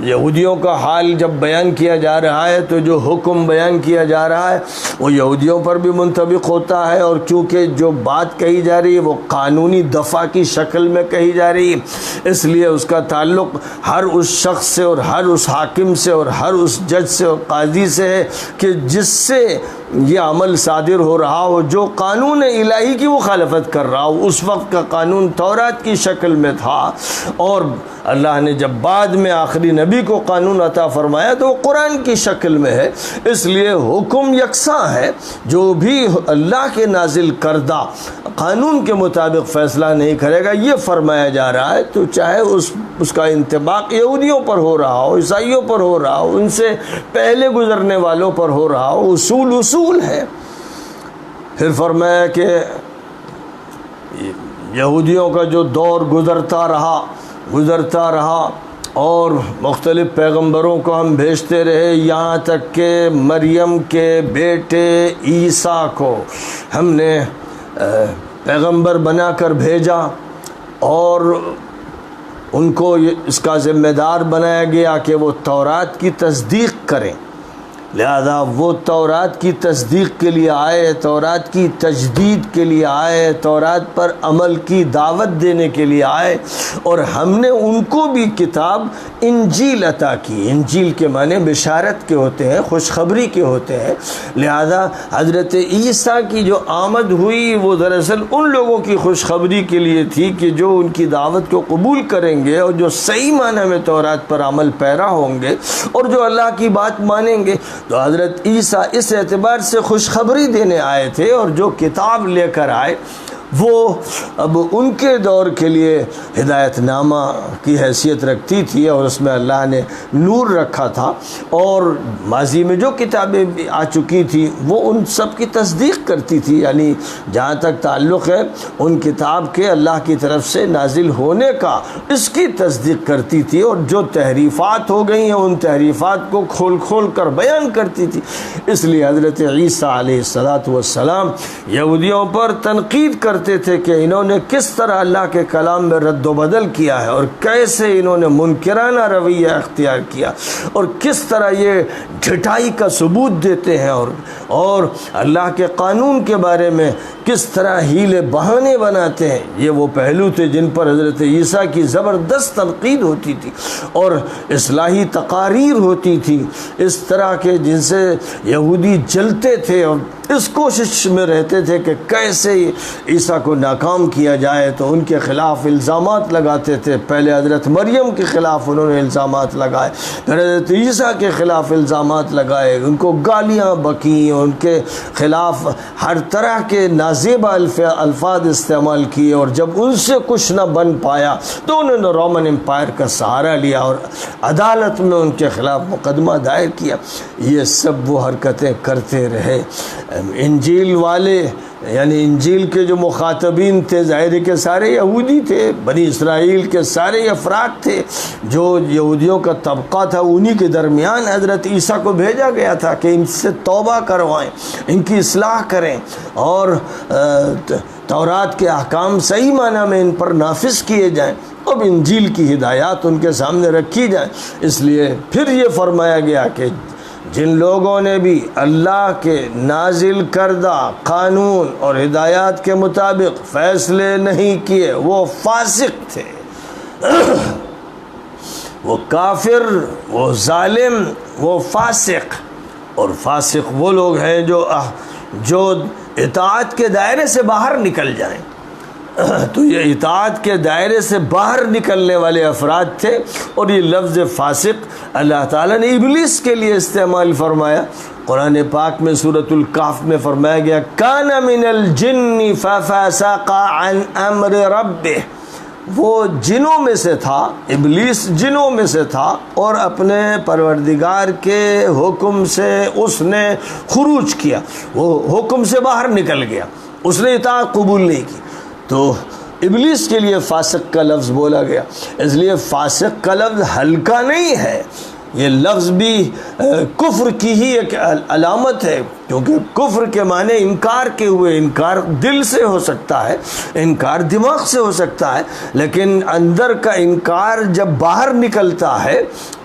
یہودیوں کا حال جب بیان کیا جا رہا ہے تو جو حکم بیان کیا جا رہا ہے وہ یہودیوں پر بھی منطبق ہوتا ہے، اور چونکہ جو بات کہی جا رہی ہے وہ قانونی دفعہ کی شکل میں کہی جا رہی ہے، اس لیے اس کا تعلق ہر اس شخص سے اور ہر اس حاکم سے اور ہر اس جج سے اور قاضی سے ہے کہ جس سے یہ عمل صادر ہو رہا ہو، جو قانون الہی کی مخالفت کر رہا ہو۔ اس وقت کا قانون تورات کی شکل میں تھا، اور اللہ نے جب بعد میں آخری نبی کو قانون عطا فرمایا تو وہ قرآن کی شکل میں ہے، اس لیے حکم یکساں ہے۔ جو بھی اللہ کے نازل کردہ قانون کے مطابق فیصلہ نہیں کرے گا، یہ فرمایا جا رہا ہے، تو چاہے اس کا انطباق یہودیوں پر ہو رہا ہو، عیسائیوں پر ہو رہا ہو، ان سے پہلے گزرنے والوں پر ہو رہا ہو، اصول ہے۔ پھر فرمایا کہ یہودیوں کا جو دور گزرتا رہا اور مختلف پیغمبروں کو ہم بھیجتے رہے، یہاں تک کہ مریم کے بیٹے عیسیٰ کو ہم نے پیغمبر بنا کر بھیجا اور ان کو اس کا ذمہ دار بنایا گیا کہ وہ تورات کی تصدیق کریں۔ لہذا وہ تورات کی تصدیق کے لیے آئے، تورات کی تجدید کے لیے آئے، تورات پر عمل کی دعوت دینے کے لیے آئے، اور ہم نے ان کو بھی کتاب انجیل عطا کی۔ انجیل کے معنی بشارت کے ہوتے ہیں، خوشخبری کے ہوتے ہیں۔ لہذا حضرت عیسیٰ کی جو آمد ہوئی وہ دراصل ان لوگوں کی خوشخبری کے لیے تھی کہ جو ان کی دعوت کو قبول کریں گے اور جو صحیح معنی میں تورات پر عمل پیرا ہوں گے اور جو اللہ کی بات مانیں گے۔ تو حضرت عیسیٰ اس اعتبار سے خوشخبری دینے آئے تھے، اور جو کتاب لے کر آئے وہ اب ان کے دور کے لیے ہدایت نامہ کی حیثیت رکھتی تھی، اور اس میں اللہ نے نور رکھا تھا، اور ماضی میں جو کتابیں آ چکی تھی وہ ان سب کی تصدیق کرتی تھی۔ یعنی جہاں تک تعلق ہے ان کتاب کے اللہ کی طرف سے نازل ہونے کا، اس کی تصدیق کرتی تھی، اور جو تحریفات ہو گئی ہیں ان تحریفات کو کھول کھول کر بیان کرتی تھی۔ اس لیے حضرت عیسیٰ علیہ السلام یہودیوں پر تنقید کرتے تھے کہ انہوں نے کس طرح اللہ کے کلام میں رد و بدل کیا ہے، اور کیسے انہوں نے منکرانہ رویہ اختیار کیا، اور کس طرح یہ ڈھٹائی کا ثبوت دیتے ہیں، اور اللہ کے قانون کے بارے میں کس طرح ہیلے بہانے بناتے ہیں۔ یہ وہ پہلو تھے جن پر حضرت عیسیٰ کی زبردست تنقید ہوتی تھی اور اصلاحی تقاریر ہوتی تھی، اس طرح کے جن سے یہودی جلتے تھے اور اس کوشش میں رہتے تھے کہ کیسے عیسیٰ کو ناکام کیا جائے، تو ان کے خلاف الزامات لگاتے تھے۔ پہلے حضرت مریم کے خلاف انہوں نے الزامات لگائے، پھر حضرت عیسیٰ کے خلاف الزامات لگائے، ان کو گالیاں بکیں، ان کے خلاف ہر طرح کے نازیبہ الفاظ استعمال کیے، اور جب ان سے کچھ نہ بن پایا تو انہوں نے رومن امپائر کا سہارا لیا اور عدالت میں ان کے خلاف مقدمہ دائر کیا۔ یہ سب وہ حرکتیں کرتے رہے۔ انجیل والے، یعنی انجیل کے جو مخاطبین تھے، ظاہر کے سارے یہودی تھے، بنی اسرائیل کے سارے افراد تھے، جو یہودیوں کا طبقہ تھا، انہی کے درمیان حضرت عیسیٰ کو بھیجا گیا تھا کہ ان سے توبہ کروائیں، ان کی اصلاح کریں، اور تورات کے احکام صحیح معنی میں ان پر نافذ کیے جائیں۔ اب انجیل کی ہدایات ان کے سامنے رکھی جائیں۔ اس لیے پھر یہ فرمایا گیا کہ جن لوگوں نے بھی اللہ کے نازل کردہ قانون اور ہدایات کے مطابق فیصلے نہیں کیے وہ فاسق تھے، وہ کافر، وہ ظالم، وہ فاسق۔ اور فاسق وہ لوگ ہیں جو اطاعت کے دائرے سے باہر نکل جائیں۔ تو یہ اطاعت کے دائرے سے باہر نکلنے والے افراد تھے، اور یہ لفظ فاسق اللہ تعالیٰ نے ابلیس کے لیے استعمال فرمایا۔ قرآن پاک میں سورۃ الکہف میں فرمایا گیا کان من الجن ففسق عن امر ربہ، وہ جنوں میں سے تھا، ابلیس جنوں میں سے تھا، اور اپنے پروردگار کے حکم سے اس نے خروج کیا، وہ حکم سے باہر نکل گیا، اس نے اطاعت قبول نہیں کی۔ تو ابلیس کے لیے فاسق کا لفظ بولا گیا۔ اس لیے فاسق کا لفظ ہلکا نہیں ہے، یہ لفظ بھی کفر کی ہی ایک علامت ہے، کیونکہ کفر کے معنی انکار کے ہوئے، انکار دل سے ہو سکتا ہے، انکار دماغ سے ہو سکتا ہے، لیکن اندر کا انکار جب باہر نکلتا ہے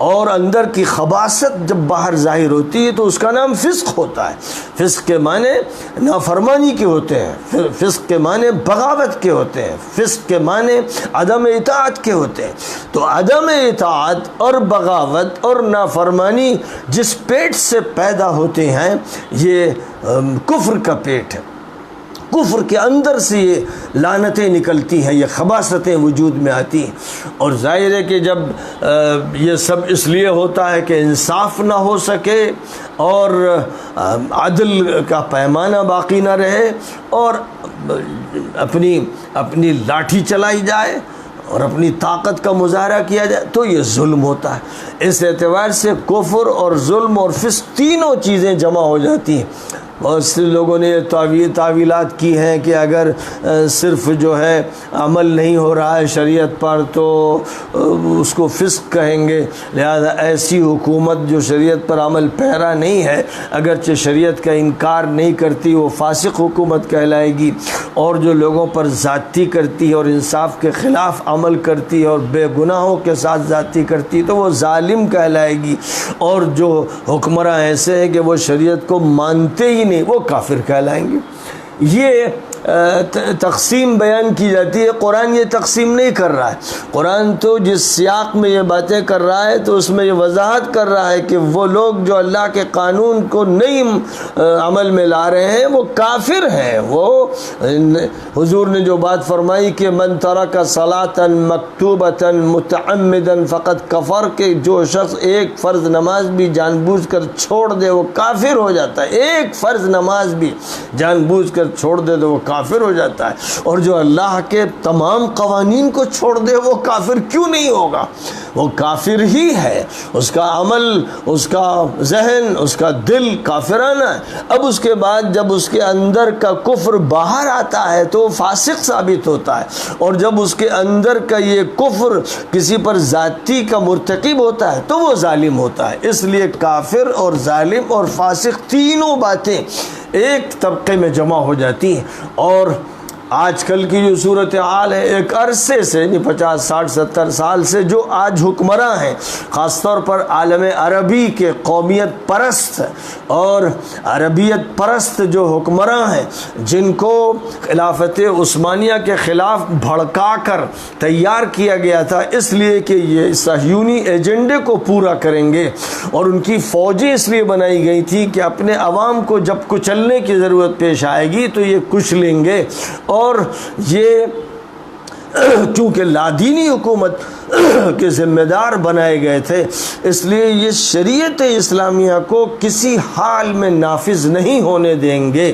اور اندر کی خباثت جب باہر ظاہر ہوتی ہے تو اس کا نام فسق ہوتا ہے۔ فسق کے معنی نافرمانی کے ہوتے ہیں، فسق کے معنی بغاوت کے ہوتے ہیں، فسق کے معنی عدم اطاعت کے ہوتے ہیں۔ تو عدم اطاعت اور بغاوت اور نافرمانی جس پیٹ سے پیدا ہوتے ہیں یہ کفر کا پیٹ ہے، کفر کے اندر سے یہ لعنتیں نکلتی ہیں، یہ خباثتیں وجود میں آتی ہیں۔ اور ظاہر ہے کہ جب یہ سب اس لیے ہوتا ہے کہ انصاف نہ ہو سکے اور عدل کا پیمانہ باقی نہ رہے اور اپنی لاٹھی چلائی جائے اور اپنی طاقت کا مظاہرہ کیا جائے تو یہ ظلم ہوتا ہے۔ اس اعتبار سے کفر اور ظلم اور فسق تینوں چیزیں جمع ہو جاتی ہیں۔ بہت سے لوگوں نے تعویلات کی ہیں کہ اگر صرف جو ہے عمل نہیں ہو رہا ہے شریعت پر تو اس کو فسق کہیں گے، لہذا ایسی حکومت جو شریعت پر عمل پیرا نہیں ہے، اگرچہ شریعت کا انکار نہیں کرتی، وہ فاسق حکومت کہلائے گی، اور جو لوگوں پر زیادتی کرتی ہے اور انصاف کے خلاف عمل کرتی ہے اور بے گناہوں کے ساتھ زیادتی کرتی ہے تو وہ ظالم کہلائے گی، اور جو حکمراں ایسے ہیں کہ وہ شریعت کو مانتے ہی نہیں وہ کافر کہلائیں گے۔ یہ تقسیم بیان کی جاتی ہے، قرآن یہ تقسیم نہیں کر رہا ہے۔ قرآن تو جس سیاق میں یہ باتیں کر رہا ہے تو اس میں یہ وضاحت کر رہا ہے کہ وہ لوگ جو اللہ کے قانون کو نہیں عمل میں لا رہے ہیں وہ کافر ہیں۔ وہ حضور نے جو بات فرمائی کہ من ترک صلاۃ مکتوبۃ متعمدا فقد کفر، کہ جو شخص ایک فرض نماز بھی جان بوجھ کر چھوڑ دے وہ کافر ہو جاتا ہے۔ ایک فرض نماز بھی جان بوجھ کر چھوڑ دے تو وہ کافر ہو جاتا ہے، اور جو اللہ کے تمام قوانین کو چھوڑ دے وہ کافر کیوں نہیں ہوگا؟ وہ کافر ہی ہے، اس کا عمل، اس کا ذہن، اس کا دل کافرانہ ہے۔ اب اس کے بعد جب اس کے اندر کا کفر باہر آتا ہے تو وہ فاسق ثابت ہوتا ہے، اور جب اس کے اندر کا یہ کفر کسی پر ذاتی کا مرتکب ہوتا ہے تو وہ ظالم ہوتا ہے۔ اس لیے کافر اور ظالم اور فاسق تینوں باتیں ایک طبقے میں جمع ہو جاتی ہیں۔ اور آج کل کی جو صورتحال ہے، ایک عرصے سے 50 60 70 سال سے جو آج حکمراں ہیں، خاص طور پر عالم عربی کے قومیت پرست اور عربیت پرست جو حکمراں ہیں، جن کو خلافت عثمانیہ کے خلاف بھڑکا کر تیار کیا گیا تھا اس لیے کہ یہ صہیونی ایجنڈے کو پورا کریں گے، اور ان کی فوجیں اس لیے بنائی گئی تھی کہ اپنے عوام کو جب کچلنے کی ضرورت پیش آئے گی تو یہ کچھ لیں گے، اور یہ چونکہ لادینی حکومت کے ذمہ دار بنائے گئے تھے، اس لیے یہ شریعت اسلامیہ کو کسی حال میں نافذ نہیں ہونے دیں گے،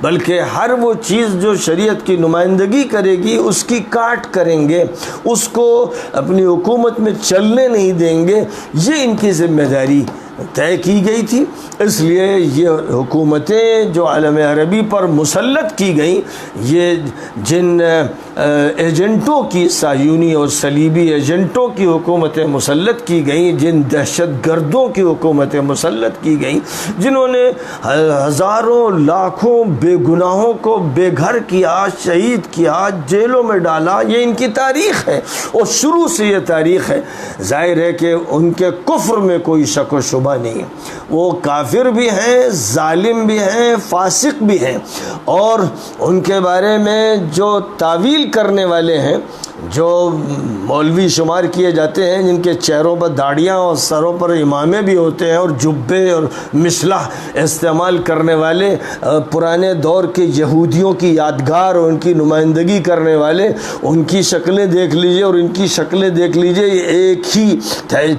بلکہ ہر وہ چیز جو شریعت کی نمائندگی کرے گی اس کی کاٹ کریں گے، اس کو اپنی حکومت میں چلنے نہیں دیں گے۔ یہ ان کی ذمہ داری طے کی گئی تھی۔ اس لیے یہ حکومتیں جو عالم عربی پر مسلط کی گئیں، یہ جن ایجنٹوں کی، صہیونی اور صلیبی ایجنٹوں کی حکومتیں مسلط کی گئیں، جن دہشت گردوں کی حکومتیں مسلط کی گئیں، جنہوں نے ہزاروں لاکھوں بے گناہوں کو بے گھر کیا، شہید کیا، جیلوں میں ڈالا، یہ ان کی تاریخ ہے اور شروع سے یہ تاریخ ہے۔ ظاہر ہے کہ ان کے کفر میں کوئی شک و شبہ نہیں، وہ کافر بھی ہیں، ظالم بھی ہیں، فاسق بھی ہیں، اور ان کے بارے میں جو تعویل کرنے والے ہیں، جو مولوی شمار کیے جاتے ہیں، جن کے چہروں پر داڑیاں اور سروں پر امامے بھی ہوتے ہیں اور جبے اور مسلح استعمال کرنے والے، پرانے دور کے یہودیوں کی یادگار اور ان کی نمائندگی کرنے والے، ان کی شکلیں دیکھ لیجئے اور ان کی شکلیں دیکھ لیجئے، یہ ایک ہی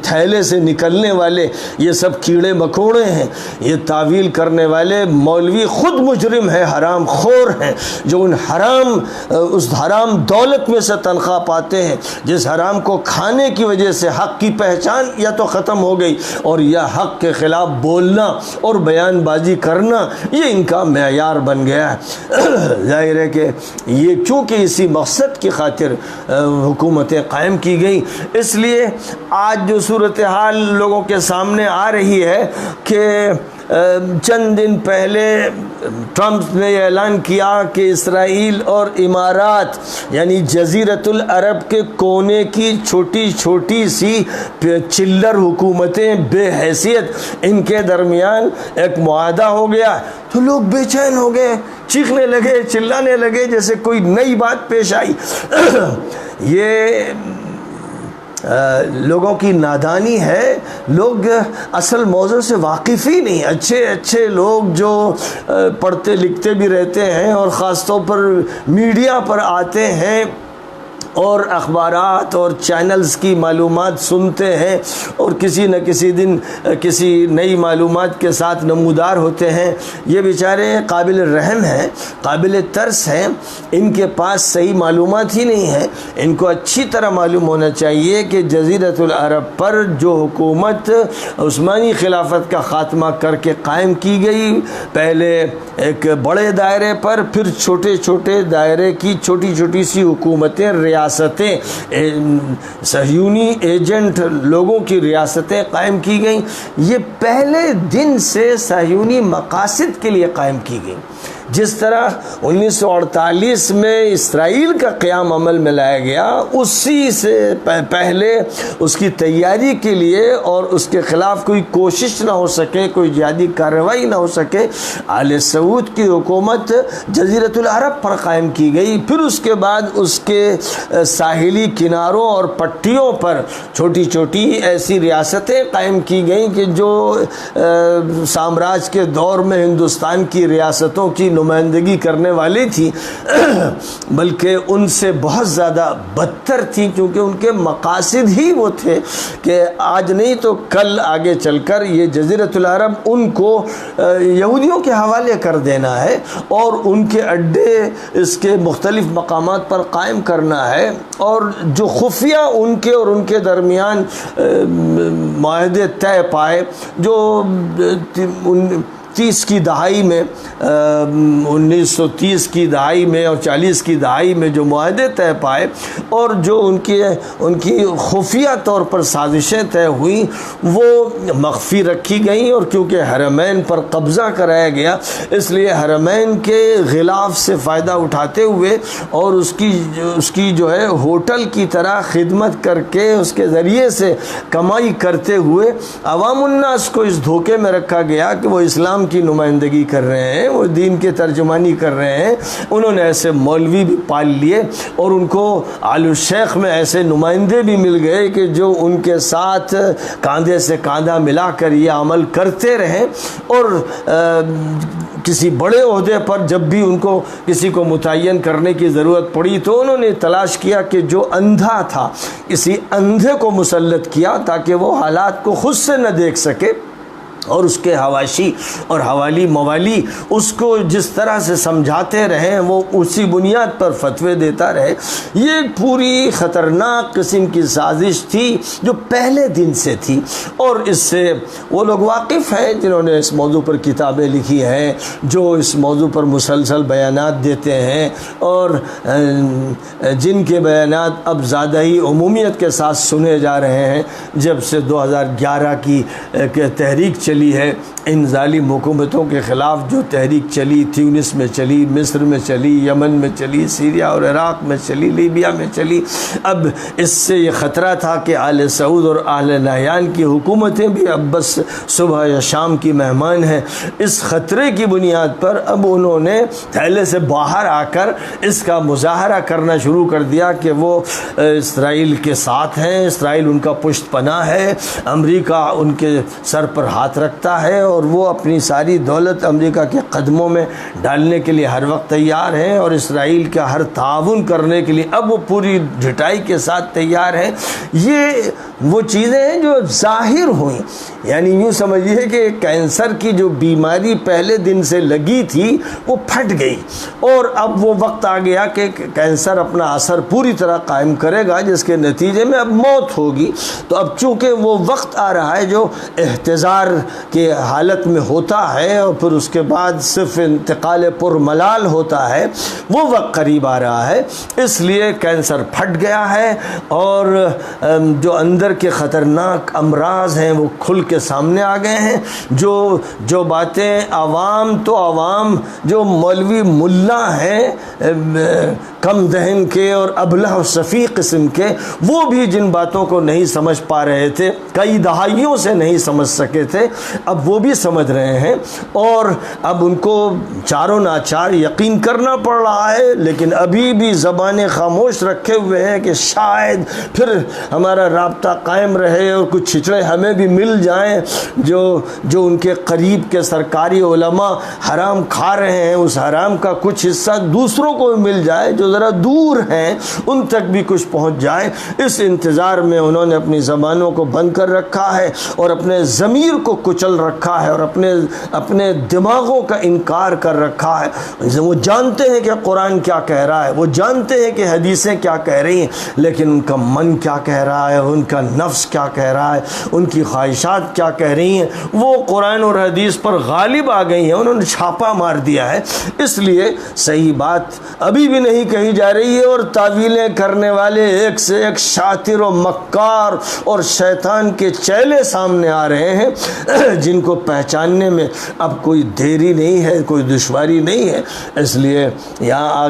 تھیلے سے نکلنے والے، یہ سب کیڑے مکوڑے ہیں۔ یہ تعویل کرنے والے مولوی خود مجرم ہیں، حرام خور ہیں، جو ان اس حرام دولت میں سے تنخواہ پاتے ہیں، جس حرام کو کھانے کی وجہ سے حق کی پہچان یا تو ختم ہو گئی، اور یا حق کے خلاف بولنا اور بیان بازی کرنا یہ ان کا معیار بن گیا ہے۔ ظاہر ہے کہ یہ چونکہ اسی مقصد کی خاطر حکومتیں قائم کی گئی، اس لیے آج جو صورتحال لوگوں کے سامنے آ رہی ہے کہ چند دن پہلے ٹرمپ نے اعلان کیا کہ اسرائیل اور امارات یعنی جزیرۃ العرب کے کونے کی چھوٹی چھوٹی سی چلر حکومتیں بے حیثیت، ان کے درمیان ایک معاہدہ ہو گیا، تو لوگ بے چین ہو گئے، چیخنے لگے، چلانے لگے جیسے کوئی نئی بات پیش آئی۔ یہ لوگوں کی نادانی ہے، لوگ اصل موضوع سے واقف ہی نہیں۔ اچھے لوگ جو پڑھتے لکھتے بھی رہتے ہیں اور خاص طور پر میڈیا پر آتے ہیں اور اخبارات اور چینلز کی معلومات سنتے ہیں اور کسی نہ کسی دن کسی نئی معلومات کے ساتھ نمودار ہوتے ہیں. یہ بیچارے قابل رحم ہیں، قابل ترس ہیں، ان کے پاس صحیح معلومات ہی نہیں ہیں. ان کو اچھی طرح معلوم ہونا چاہیے کہ جزیرۃ العرب پر جو حکومت عثمانی خلافت کا خاتمہ کر کے قائم کی گئی، پہلے ایک بڑے دائرے پر، پھر چھوٹے چھوٹے دائرے کی چھوٹی چھوٹی سی حکومتیں، ریاستیں، صہیونی ایجنٹ لوگوں کی ریاستیں قائم کی گئیں. یہ پہلے دن سے صہیونی مقاصد کے لیے قائم کی گئیں. جس طرح 1948 میں اسرائیل کا قیام عمل میں لایا گیا، اسی سے پہلے اس کی تیاری کے لیے اور اس کے خلاف کوئی کوشش نہ ہو سکے، کوئی جہادی کارروائی نہ ہو سکے، آل سعود کی حکومت جزیرۃ العرب پر قائم کی گئی. پھر اس کے بعد اس کے ساحلی کناروں اور پٹیوں پر چھوٹی چھوٹی ایسی ریاستیں قائم کی گئیں کہ جو سامراج کے دور میں ہندوستان کی ریاستوں کی نمائندگی کرنے والی تھی، بلکہ ان سے بہت زیادہ بدتر تھی، کیونکہ ان کے مقاصد ہی وہ تھے کہ آج نہیں تو کل آگے چل کر یہ جزیرۃ العرب ان کو یہودیوں کے حوالے کر دینا ہے اور ان کے اڈے اس کے مختلف مقامات پر قائم کرنا ہے. اور جو خفیہ ان کے اور ان کے درمیان معاہدے طے پائے، جو 30 کی دہائی میں 1930 کی دہائی میں اور 40 کی دہائی میں جو معاہدے طے پائے اور جو ان کی خفیہ طور پر سازشیں طے ہوئیں، وہ مخفی رکھی گئیں. اور کیونکہ حرمین پر قبضہ کرایا گیا، اس لیے حرمین کے غلاف سے فائدہ اٹھاتے ہوئے اور اس کی جو ہے ہوٹل کی طرح خدمت کر کے اس کے ذریعے سے کمائی کرتے ہوئے عوام الناس کو اس دھوکے میں رکھا گیا کہ وہ اسلام کی نمائندگی کر رہے ہیں، وہ دین کی ترجمانی کر رہے ہیں. انہوں نے ایسے مولوی بھی پال لیے اور ان کو آل الشیخ میں ایسے نمائندے بھی مل گئے کہ جو ان کے ساتھ کاندھے سے کاندھا ملا کر یہ عمل کرتے رہے. اور کسی بڑے عہدے پر جب بھی ان کو کسی کو متعین کرنے کی ضرورت پڑی تو انہوں نے تلاش کیا کہ جو اندھا تھا، کسی اندھے کو مسلط کیا تاکہ وہ حالات کو خود سے نہ دیکھ سکے، اور اس کے حواشی اور حوالی موالی اس کو جس طرح سے سمجھاتے رہیں وہ اسی بنیاد پر فتوے دیتا رہے. یہ پوری خطرناک قسم کی سازش تھی جو پہلے دن سے تھی. اور اس سے وہ لوگ واقف ہیں جنہوں نے اس موضوع پر کتابیں لکھی ہیں، جو اس موضوع پر مسلسل بیانات دیتے ہیں، اور جن کے بیانات اب زیادہ ہی عمومیت کے ساتھ سنے جا رہے ہیں. جب سے 2011 کی تحریک چلی ہے، ان ظالم حکومتوں کے خلاف جو تحریک چلی، تیونس میں چلی، مصر میں چلی، یمن میں چلی، سیریا اور عراق میں چلی، لیبیا میں چلی، اب اس سے یہ خطرہ تھا کہ آل سعود اور اہل نہیان کی حکومتیں بھی اب بس صبح یا شام کی مہمان ہیں. اس خطرے کی بنیاد پر اب انہوں نے تھیلے سے باہر آ کر اس کا مظاہرہ کرنا شروع کر دیا کہ وہ اسرائیل کے ساتھ ہیں، اسرائیل ان کا پشت پناہ ہے، امریکہ ان کے سر پر ہاتھ رکھتا ہے اور وہ اپنی ساری دولت امریکہ کے قدموں میں ڈالنے کے لیے ہر وقت تیار ہیں، اور اسرائیل کا ہر تعاون کرنے کے لیے اب وہ پوری ڈٹائی کے ساتھ تیار ہیں. یہ وہ چیزیں ہیں جو ظاہر ہوئیں. یعنی یوں سمجھیے کہ کینسر کی جو بیماری پہلے دن سے لگی تھی وہ پھٹ گئی، اور اب وہ وقت آ گیا کہ کینسر اپنا اثر پوری طرح قائم کرے گا، جس کے نتیجے میں اب موت ہوگی. تو اب چونکہ وہ وقت آ رہا ہے جو احتضار کے حالت میں ہوتا ہے اور پھر اس کے بعد صرف انتقال پر ملال ہوتا ہے، وہ وقت قریب آ رہا ہے. اس لیے کینسر پھٹ گیا ہے اور جو اندر کے خطرناک امراض ہیں وہ کھل کے سامنے آ گئے ہیں. جو باتیں عوام جو مولوی ملا ہیں کم دہن کے اور ابلہ و صفی قسم کے، وہ بھی جن باتوں کو نہیں سمجھ پا رہے تھے، کئی دہائیوں سے نہیں سمجھ سکے تھے، اب وہ بھی سمجھ رہے ہیں. اور اب ان کو چاروں ناچار یقین کرنا پڑ رہا ہے، لیکن ابھی بھی زبانیں خاموش رکھے ہوئے ہیں کہ شاید پھر ہمارا رابطہ قائم رہے اور کچھ چھچڑے ہمیں بھی مل جائیں جو ان کے قریب کے سرکاری علماء حرام کھا رہے ہیں، اس حرام کا کچھ حصہ دوسروں کو بھی مل جائے جو جو ذرا دور ہیں ان تک بھی کچھ پہنچ جائے، اس انتظار میں انہوں نے اپنی زبانوں کو بند کر رکھا ہے اور اپنے ضمیر کو کچل رکھا ہے اور اپنے دماغوں کا انکار کر رکھا ہے۔ وہ جانتے ہیں کہ قرآن کیا کہہ رہا ہے، وہ جانتے ہیں کہ حدیثیں کیا کہہ رہی ہیں، لیکن ان کا من کیا کہہ رہا ہے، ان کا نفس کیا کہہ رہا ہے، ان کی خواہشات کیا کہہ رہی ہیں، وہ قرآن اور حدیث پر غالب آ گئی ہیں، انہوں نے چھاپا مار دیا ہے۔ اس لیے صحیح بات ابھی بھی نہیں کہی جا رہی ہے، اور تعویلیں کرنے والے ایک سے ایک شاطر و مکار اور شیطان کے چیلے سامنے آ رہے ہیں، جن کو پہچاننے میں اب کوئی دیری نہیں ہے، کوئی دشواری نہیں ہے۔ اس لیے یہاں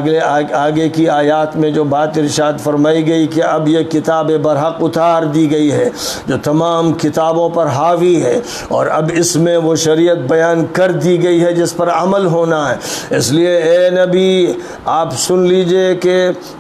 آگے کی آیات میں جو بات ارشاد فرمائی گئی کہ اب یہ کتاب برحق اتار دی گئی ہے جو تمام کتابوں پر حاوی ہے، اور اب اس میں وہ شریعت بیان کر دی گئی ہے جس پر عمل ہونا ہے۔ اس لیے اے نبی آپ سن لیجئے کہ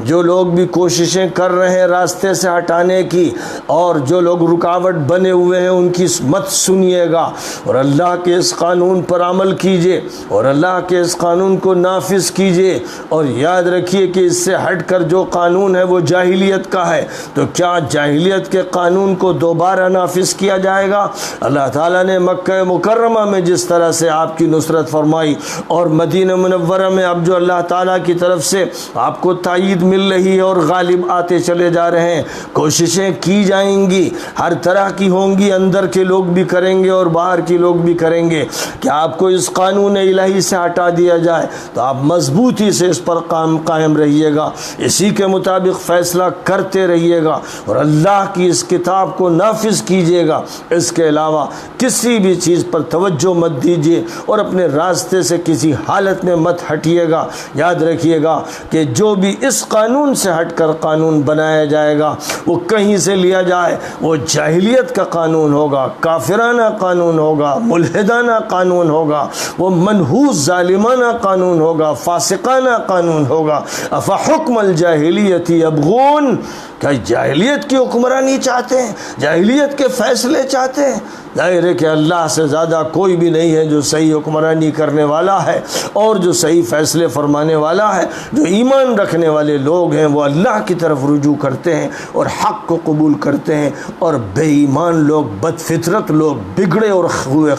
جو لوگ بھی کوششیں کر رہے ہیں راستے سے ہٹانے کی، اور جو لوگ رکاوٹ بنے ہوئے ہیں ان کی مت سنیے گا، اور اللہ کے اس قانون پر عمل کیجئے اور اللہ کے اس قانون کو نافذ کیجئے، اور یاد رکھیے کہ اس سے ہٹ کر جو قانون ہے وہ جاہلیت کا ہے، تو کیا جاہلیت کے قانون کو دوبارہ نافذ کیا جائے گا؟ اللہ تعالیٰ نے مکہ مکرمہ میں جس طرح سے آپ کی نصرت فرمائی، اور مدینہ منورہ میں اب جو اللہ تعالیٰ کی طرف سے آپ کو تائید مل رہی ہے اور غالب آتے چلے جا رہے ہیں، کوششیں کی جائیں گی، ہر طرح کی ہوں گی، اندر کے لوگ بھی کریں گے اور باہر کے لوگ بھی کریں گے کہ آپ کو اس قانون الہی سے ہٹا دیا جائے، تو آپ مضبوطی سے اس پر قائم رہیے گا، اسی کے مطابق فیصلہ کرتے رہیے گا اور اللہ کی اس کتاب کو نافذ کیجیے گا۔ اس کے علاوہ کسی بھی چیز پر توجہ مت دیجیے اور اپنے راستے سے کسی حالت میں مت ہٹیے گا۔ یاد رکھیے گا کہ جو بھی اس قانون سے ہٹ کر قانون بنایا جائے گا وہ کہیں سے لیا جائے وہ جاہلیت کا قانون ہوگا، کافرانہ قانون ہوگا، ملحدانہ قانون ہوگا، وہ منحوس ظالمانہ قانون ہوگا، فاسقانہ قانون ہوگا۔ افحکم الجاہلیت یبغون، کیا جاہلیت کی حکمرانی چاہتے ہیں، جاہلیت کے فیصلے چاہتے ہیں؟ ظاہر ہے کہ اللہ سے زیادہ کوئی بھی نہیں ہے جو صحیح حکمرانی کرنے والا ہے اور جو صحیح فیصلے فرمانے والا ہے۔ جو ایمان رکھنے والے لوگ ہیں وہ اللہ کی طرف رجوع کرتے ہیں اور حق کو قبول کرتے ہیں، اور بے ایمان لوگ، بد فطرت لوگ، بگڑے اور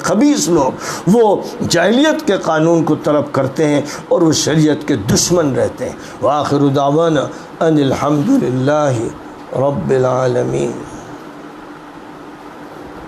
خبیث لوگ وہ جاہلیت کے قانون کو طلب کرتے ہیں اور وہ شریعت کے دشمن رہتے ہیں۔ وآخر دعوانا ان الحمد للہ رب العالمین۔